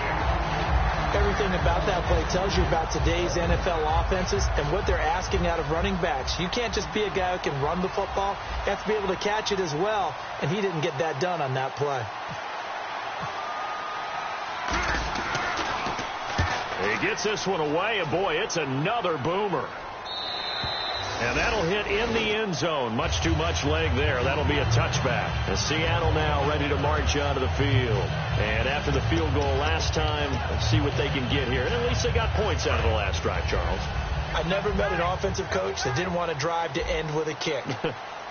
Everything about that play tells you about today's NFL offenses and what they're asking out of running backs. You can't just be a guy who can run the football. You have to be able to catch it as well, and he didn't get that done on that play. He gets this one away, and boy, it's another boomer. And that'll hit in the end zone. Much too much leg there. That'll be a touchback. And Seattle now ready to march onto the field. And after the field goal last time, let's see what they can get here. And at least they got points out of the last drive, Charles. I never met an offensive coach that didn't want to drive to end with a kick.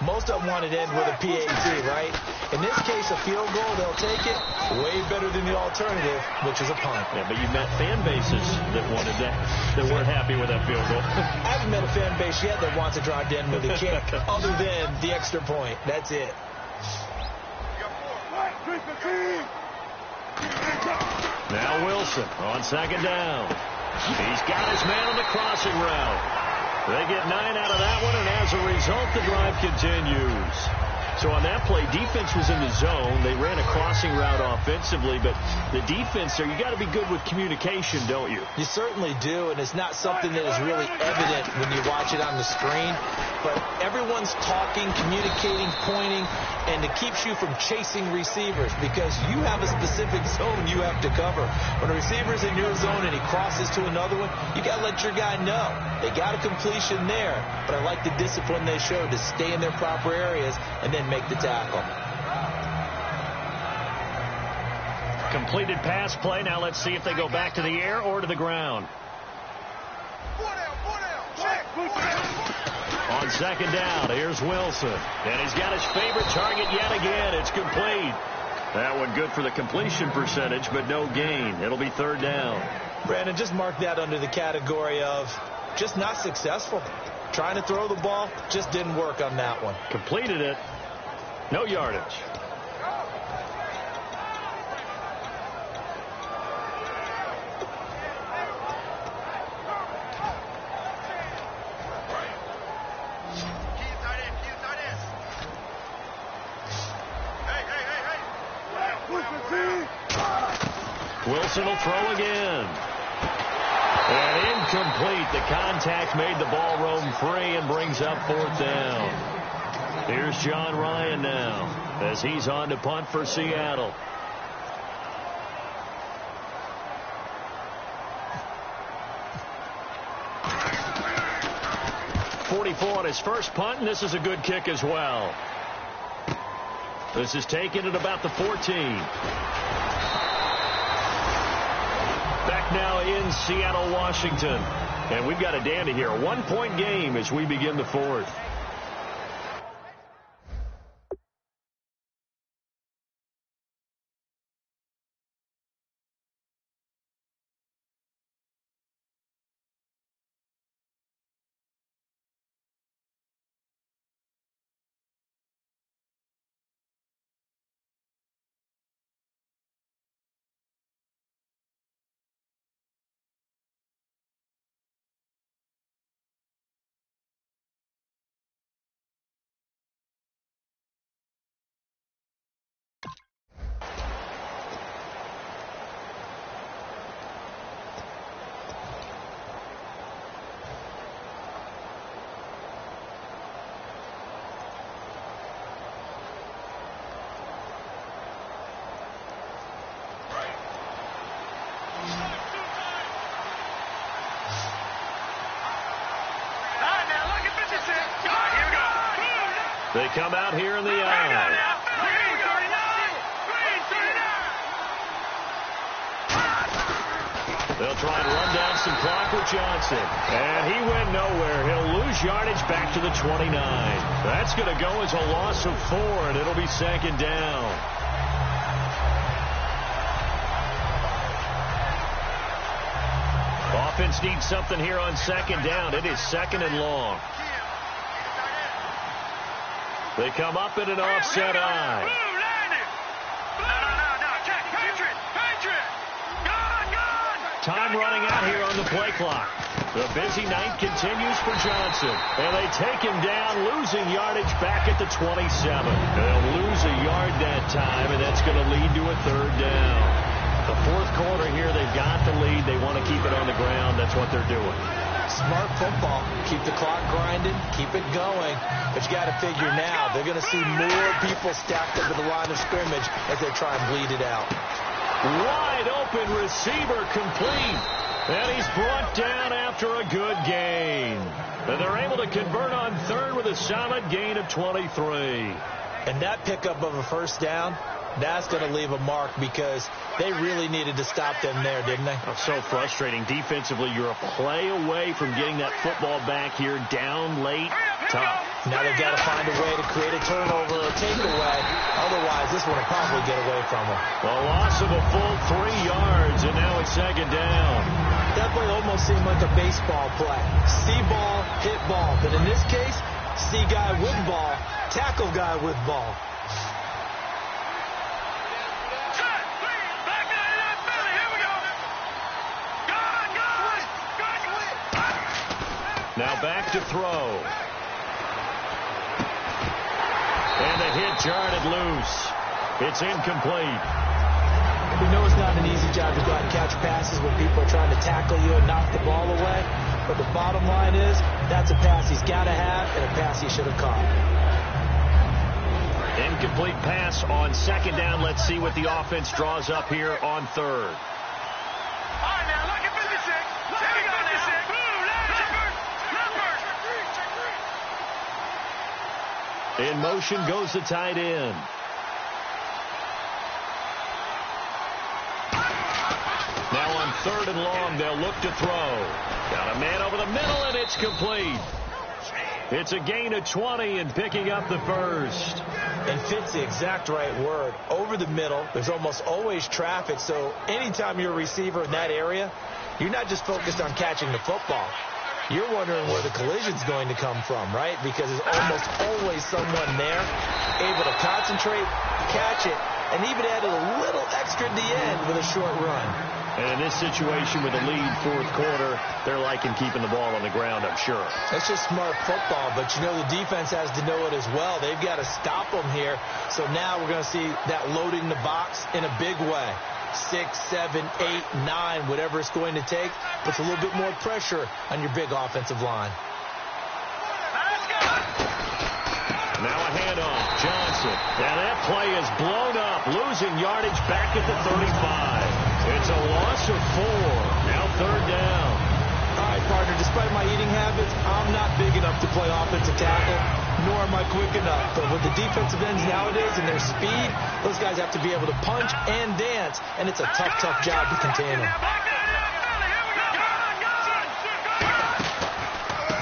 Most of them want to end with a PAT, right? In this case, a field goal, they'll take it way better than the alternative, which is a punt. Yeah, but you've met fan bases that wanted that, that weren't happy with that field goal. I haven't met a fan base yet that wants to drive to end with a kick other than the extra point. That's it. Now Wilson on second down. He's got his man on the crossing route. They get 9 out of that one, and as a result, the drive continues. So on that play, defense was in the zone. They ran a crossing route offensively, but the defense there, you got to be good with communication, don't you? You certainly do, and it's not something that is really evident when you watch it on the screen. But everyone's talking, communicating, pointing, and it keeps you from chasing receivers because you have a specific zone you have to cover. When a receiver's in your zone and he crosses to another one, you got to let your guy know. They got a completion there, but I like the discipline they showed to stay in their proper areas and then make the tackle. Completed pass play. Now let's see if they go back to the air or to the ground. On second down, here's Wilson. And he's got his favorite target yet again. It's complete. That one good for the completion percentage, but no gain. It'll be 3rd down. Brandon, just mark that under the category of just not successful. Trying to throw the ball, just didn't work on that one. Completed it. No yardage. Wilson will throw again. And incomplete. The contact made the ball roam free and brings up 4th down. Here's John Ryan now as he's on to punt for Seattle. .44 on his first punt, and this is a good kick as well. This is taken at about the 14. Back now in Seattle, Washington. And we've got a dandy here. A 1-point game as we begin the 4th. They come out here in the eye. They'll try and run down some clock with Johnson. And he went nowhere. He'll lose yardage back to the 29. That's going to go as a loss of 4, and it'll be second down. Offense needs something here on second down. It is second and long. They come up in an offset eye. Time running out here on the play clock. The busy night continues for Johnson. And they take him down, losing yardage back at the 27. They'll lose a yard that time, and that's going to lead to a third down. The fourth quarter here, they've got the lead. They want to keep it on the ground. That's what they're doing. Smart football. Keep the clock grinding. Keep it going. But you got to figure now, they're going to see more people stacked up at the line of scrimmage as they try and bleed it out. Wide open receiver complete. And he's brought down after a good gain. And they're able to convert on third with a solid gain of 23. And that pickup of a first down, that's going to leave a mark because they really needed to stop them there, didn't they? Oh, so frustrating. Defensively, you're a play away from getting that football back here down late. Tough. Now they've got to find a way to create a turnover or takeaway. Otherwise, this one will probably get away from them. A loss of a full 3 yards, and now it's second down. That play almost seemed like a baseball play. See ball, hit ball. But in this case, see guy with ball, tackle guy with ball. Now back to throw. And the hit jarred loose. It's incomplete. We know it's not an easy job to go out and catch passes when people are trying to tackle you and knock the ball away. But the bottom line is, that's a pass he's got to have and a pass he should have caught. Incomplete pass on second down. Let's see what the offense draws up here on third. In motion goes the tight end. Now on third and long, they'll look to throw. Got a man over the middle, and it's complete. It's a gain of 20 and picking up the first. And fit's the exact right word. Over the middle, there's almost always traffic, so anytime you're a receiver in that area, you're not just focused on catching the football. You're wondering where the collision's going to come from, right? Because there's almost always someone there able to concentrate, catch it, and even add a little extra at the end with a short run. And in this situation with a lead fourth quarter, they're liking keeping the ball on the ground, I'm sure. It's just smart football, but you know the defense has to know it as well. They've got to stop them here. So now we're going to see that loading the box in a big way. 6, 7, 8, 9, whatever it's going to take, puts a little bit more pressure on your big offensive line. Now a handoff. Johnson. Now that play is blown up, losing yardage back at the 35. It's a loss of 4. Now third down. All right, partner, despite my eating habits, I'm not big enough to play offensive tackle, nor am I quick enough. But with the defensive ends nowadays and their speed, those guys have to be able to punch and dance, and it's a tough, tough job to contain them.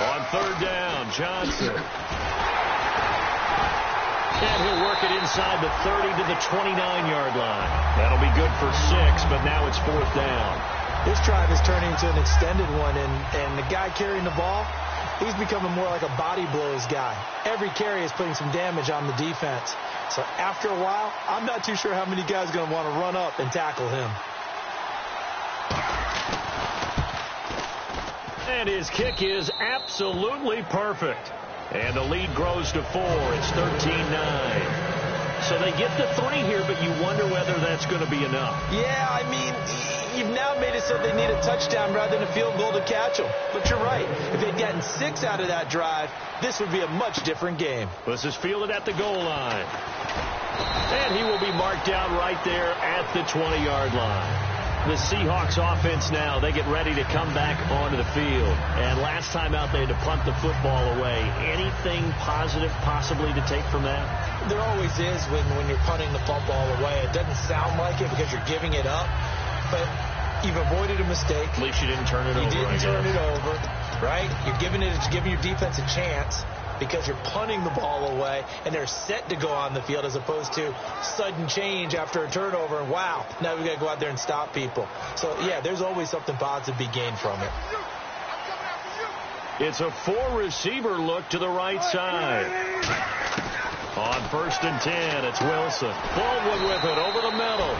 On third down, Johnson. And he'll work it inside the 30 to the 29-yard line. That'll be good for 6, but now it's fourth down. This drive is turning into an extended one, and the guy carrying the ball, he's becoming more like a body blows guy. Every carry is putting some damage on the defense. So after a while, I'm not too sure how many guys are going to want to run up and tackle him. And his kick is absolutely perfect. And the lead grows to 4. It's 13-9. So they get the 3 here, but you wonder whether that's going to be enough. Yeah, I mean, you've now made it so they need a touchdown rather than a field goal to catch them. But you're right. If they'd gotten 6 out of that drive, this would be a much different game. This is fielded at the goal line. And he will be marked down right there at the 20-yard line. The Seahawks offense now, they get ready to come back onto the field. And last time out, they had to punt the football away. Anything positive possibly to take from that? There always is when you're punting the football away. It doesn't sound like it because you're giving it up, but you've avoided a mistake. At least you didn't turn it over. You didn't turn it over, right? You're giving your defense a chance because you're punting the ball away, and they're set to go on the field as opposed to sudden change after a turnover, and wow, now we've got to go out there and stop people. So, yeah, there's always something positive to be gained from it. It's a 4-receiver look to the right side. On 1st and 10, it's Wilson. Baldwin with it over the middle.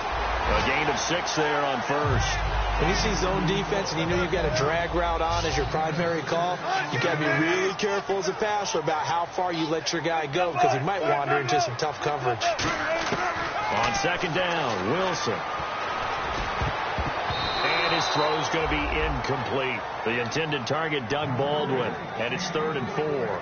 A gain of 6 there on 1st. When you see zone defense and you know you've got a drag route on as your primary call, you've got to be really careful as a passer about how far you let your guy go because he might wander into some tough coverage. On 2nd down, Wilson. And his throw's going to be incomplete. The intended target, Doug Baldwin. And it's 3rd and 4.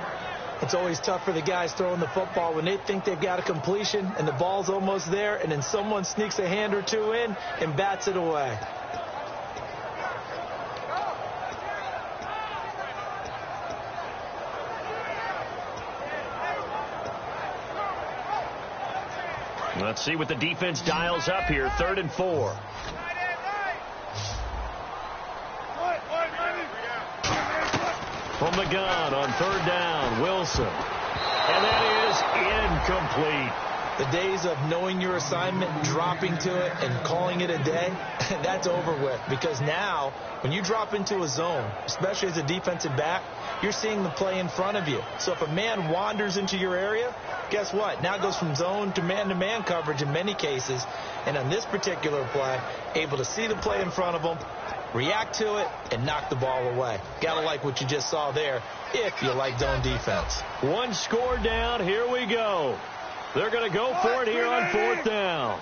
It's always tough for the guys throwing the football when they think they've got a completion and the ball's almost there, and then someone sneaks a hand or two in and bats it away. Let's see what the defense dials up here. 3rd and 4. From the gun on 3rd down, Wilson. And that is incomplete. The days of knowing your assignment, dropping to it, and calling it a day, that's over with. Because now, when you drop into a zone, especially as a defensive back, you're seeing the play in front of you. So if a man wanders into your area, guess what? Now it goes from zone to man-to-man coverage in many cases. And on this particular play, able to see the play in front of them, react to it, and knock the ball away. Gotta like what you just saw there if you like zone defense. 1 score down. Here we go. They're going to go for it here on 4th down.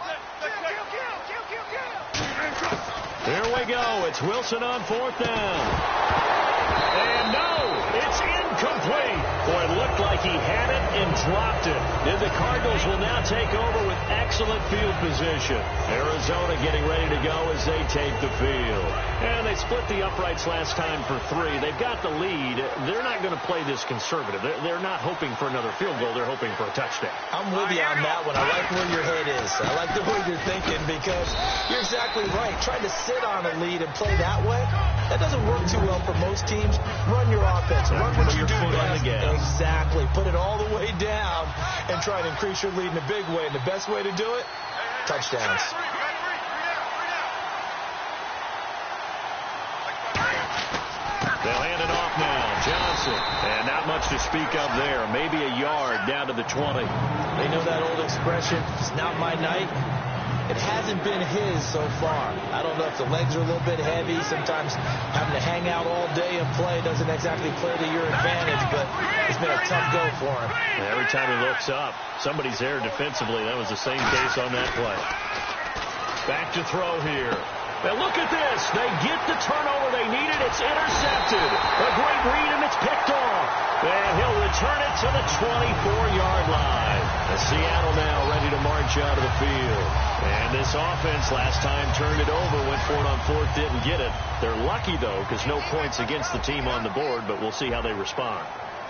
Here we go. It's Wilson on 4th down. And no, it's incomplete. Boy, it looked like he had it and dropped it. And the Cardinals will now take over with excellent field position. Arizona getting ready to go as they take the field. And they split the uprights last time for 3. They've got the lead. They're not going to play this conservative. They're not hoping for another field goal. They're hoping for a touchdown. I'm with you on that one. I like where your head is. I like the way you're thinking because you're exactly right. Trying to sit on a lead and play that way, that doesn't work too well for most teams. Run your offense. Run what you do best. Exactly. Put it all the way down and try to increase your lead in a big way. And the best way to do it, touchdowns. They'll hand it off now. Johnson. And not much to speak of there. Maybe a yard down to the 20. They know that old expression, it's not my night. It hasn't been his so far. I don't know if the legs are a little bit heavy. Sometimes having to hang out all day and play doesn't exactly play to your advantage, but it's been a tough go for him. Every time he looks up, somebody's there defensively. That was the same case on that play. Back to throw here. Now look at this. They get the turnover they needed. It's intercepted. A great read, and it's picked off. And he'll return it to the 24-yard line. And Seattle now ready to march out of the field. And this offense last time turned it over, went for it on 4th, didn't get it. They're lucky, though, because no points against the team on the board, but we'll see how they respond.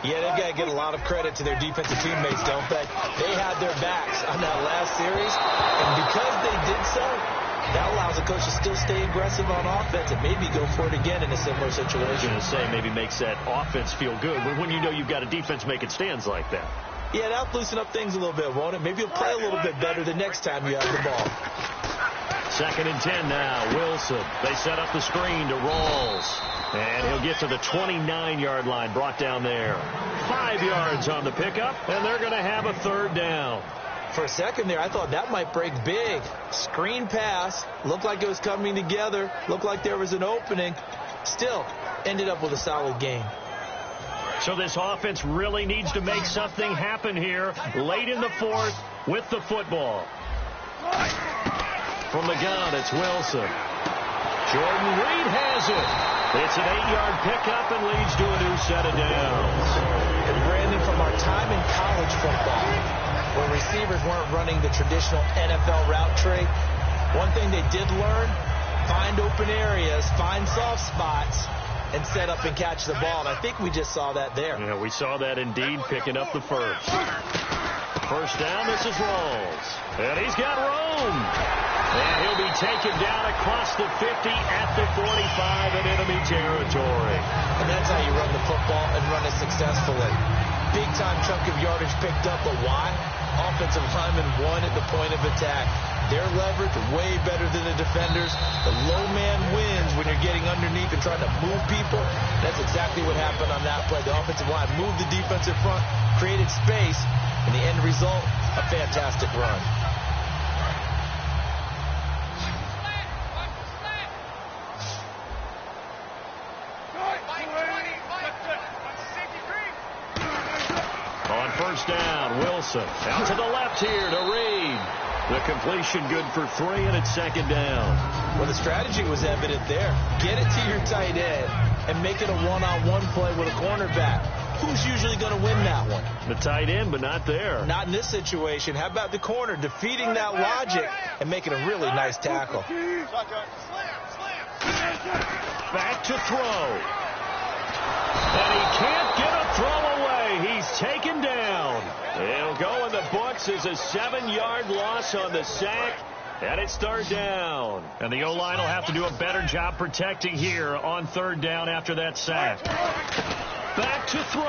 Yeah, they've got to get a lot of credit to their defensive teammates, don't they? They had their backs on that last series, and because they did so, that allows the coach to still stay aggressive on offense and maybe go for it again in a similar situation. I was going to say, maybe makes that offense feel good, but when you know you've got a defense making stands like that. Yeah, that'll loosen up things a little bit, won't it? Maybe you'll play a little bit better the next time you have the ball. 2nd and 10 now. Wilson. They set up the screen to Rawls. And he'll get to the 29-yard line, brought down there. 5 yards on the pickup, and they're going to have a 3rd down. For a second there, I thought that might break big. Screen pass. Looked like it was coming together. Looked like there was an opening. Still, ended up with a solid gain. So this offense really needs to make something happen here late in the 4th with the football. From the gun, it's Wilson. Jordan Reed has it. It's an 8-yard pickup and leads to a new set of downs. And Brandon, from our time in college football, where receivers weren't running the traditional NFL route tree, one thing they did learn, find open areas, find soft spots, and set up and catch the ball. And I think we just saw that there. Yeah, we saw that indeed, picking up the first. First down, this is Rawls. And he's got room. And he'll be taken down across the 50 at the 45 in enemy territory. And that's how you run the football and run it successfully. Big-time chunk of yardage picked up, but why? Offensive lineman won at the point of attack. Their leverage way better than the defenders. The low man wins when you're getting underneath and trying to move people. That's exactly what happened on that play. The offensive line moved the defensive front, created space, and the end result, a fantastic run. On first down, Wilson out to the left here to Reed. The completion good for 3, and it's second down. Well, the strategy was evident there. Get it to your tight end and make it a one-on-one play with a cornerback. Who's usually going to win that one? The tight end, but not there. Not in this situation. How about the corner defeating that logic and making a really nice tackle? Back to throw. And he can't get a throw away. He's taken down. It'll go in the books as a 7-yard loss on the sack. And it's third down. And the O-line will have to do a better job protecting here on third down after that sack. Back to throw.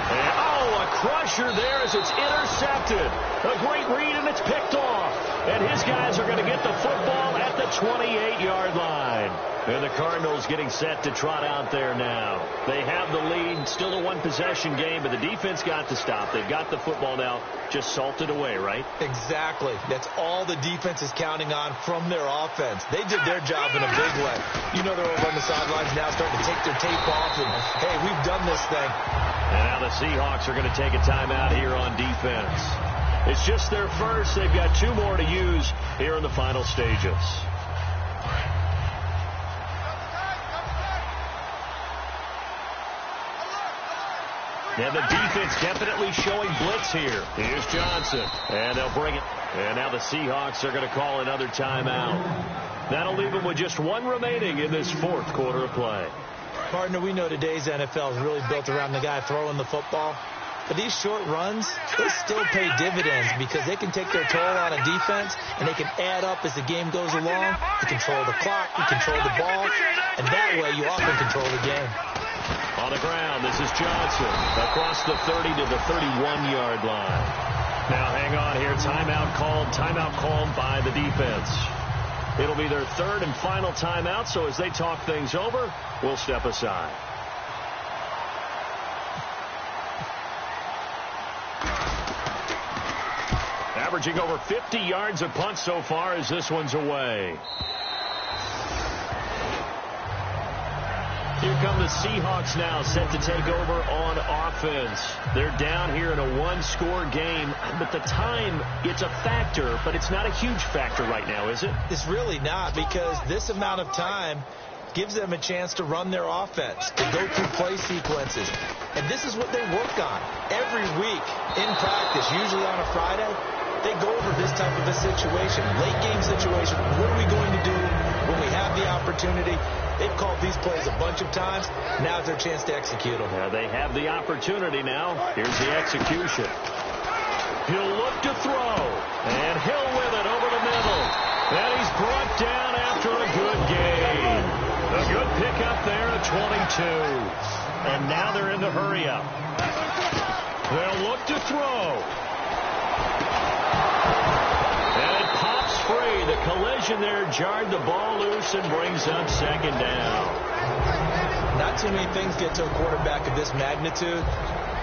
And, a crusher there as it's intercepted. A great read, and it's picked off. And his guys are going to get the football at the 28-yard line. And the Cardinals getting set to trot out there now. They have the lead, still a one-possession game, but the defense got to stop. They've got the football now, just salted away, right? Exactly. That's all the defense is counting on from their offense. They did their job in a big way. You know they're over on the sidelines now starting to take their tape off and, hey, we've done this thing. And now the Seahawks are going to take a timeout here on defense. It's just their first. They've got 2 more to use here in the final stages. And the defense definitely showing blitz here. Here's Johnson. And they'll bring it. And now the Seahawks are going to call another timeout. That'll leave them with just 1 remaining in this 4th quarter of play. Partner, we know today's NFL is really built around the guy throwing the football. But these short runs, they still pay dividends because they can take their toll on a defense and they can add up as the game goes along. You control the clock, you control the ball, and that way you often control the game. On the ground, this is Johnson across the 30 to the 31-yard line. Now hang on here, timeout called by the defense. It'll be their 3rd and final timeout, so as they talk things over, we'll step aside. Averaging over 50 yards a punt so far as this one's away. Here come the Seahawks now, set to take over on offense. They're down here in a 1-score game, but the time, it's a factor, but it's not a huge factor right now, is it? It's really not, because this amount of time gives them a chance to run their offense, to go through play sequences. And this is what they work on every week in practice, usually on a Friday. They go over this type of a situation, late game situation. What are we going to do when we have the opportunity? They've called these plays a bunch of times. Now it's their chance to execute them. Yeah, they have the opportunity now. Here's the execution. He'll look to throw. And Hill with it over the middle. And he's brought down after a good gain. A good pickup there at 22. And now they're in the hurry-up. They'll look to throw. And it pops free. The collision there jarred the ball loose and brings up second down. Not too many things get to a quarterback of this magnitude,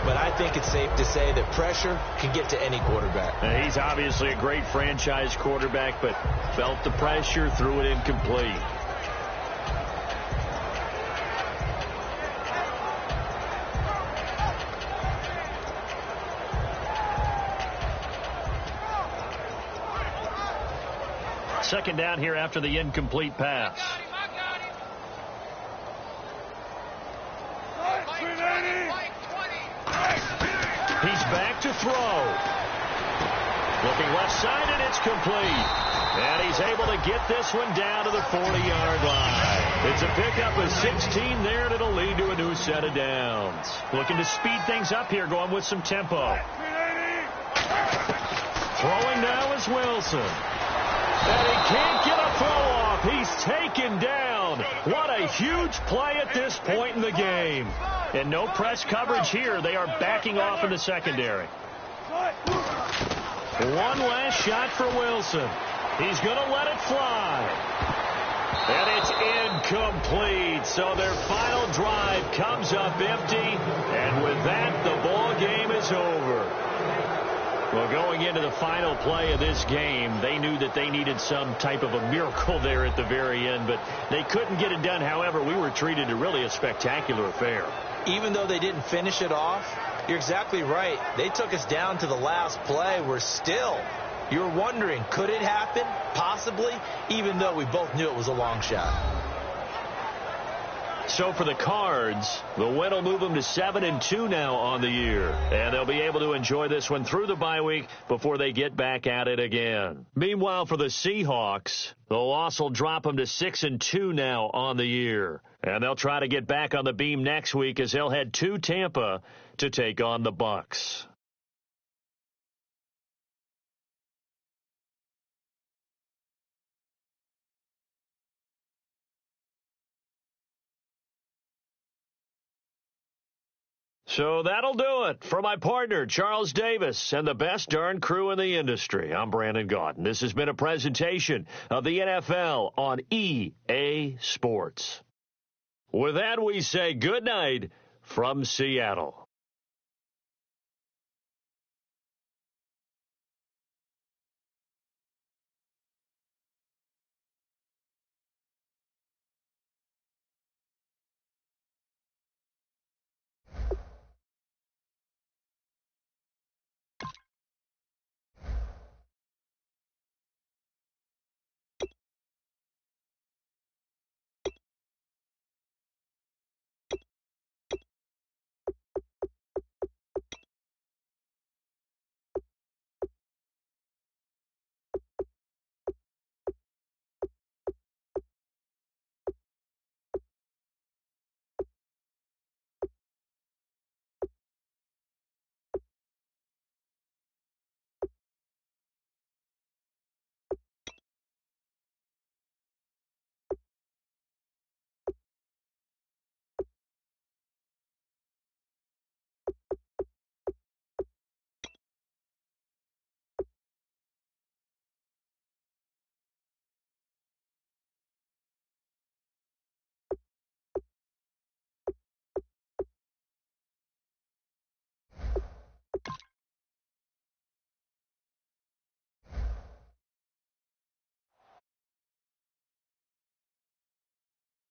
but I think it's safe to say that pressure can get to any quarterback. Now, he's obviously a great franchise quarterback, but felt the pressure, threw it incomplete. Second down here after the incomplete pass. He's back to throw. Looking left side, and it's complete. And he's able to get this one down to the 40-yard line. It's a pickup of 16 there, and it'll lead to a new set of downs. Looking to speed things up here, going with some tempo. Throwing now is Wilson. And he can't get a throw off. He's taken down. What a huge play at this point in the game. And no press coverage here. They are backing off in the secondary. One last shot for Wilson. He's going to let it fly. And it's incomplete. So their final drive comes up empty. And with that, the ball game is over. Well, going into the final play of this game, they knew that they needed some type of a miracle there at the very end, but they couldn't get it done. However, we were treated to really a spectacular affair. Even though they didn't finish it off, you're exactly right. They took us down to the last play. We're still, you're wondering, could it happen? Possibly, even though we both knew it was a long shot. So for the Cards, the win will move them to 7-2 now on the year. And they'll be able to enjoy this one through the bye week before they get back at it again. Meanwhile, for the Seahawks, the loss will drop them to 6-2 now on the year. And they'll try to get back on the beam next week as they'll head to Tampa to take on the Bucs. So that'll do it for my partner, Charles Davis, and the best darn crew in the industry. I'm Brandon Gaudin. This has been a presentation of the NFL on EA Sports. With that, we say good night from Seattle.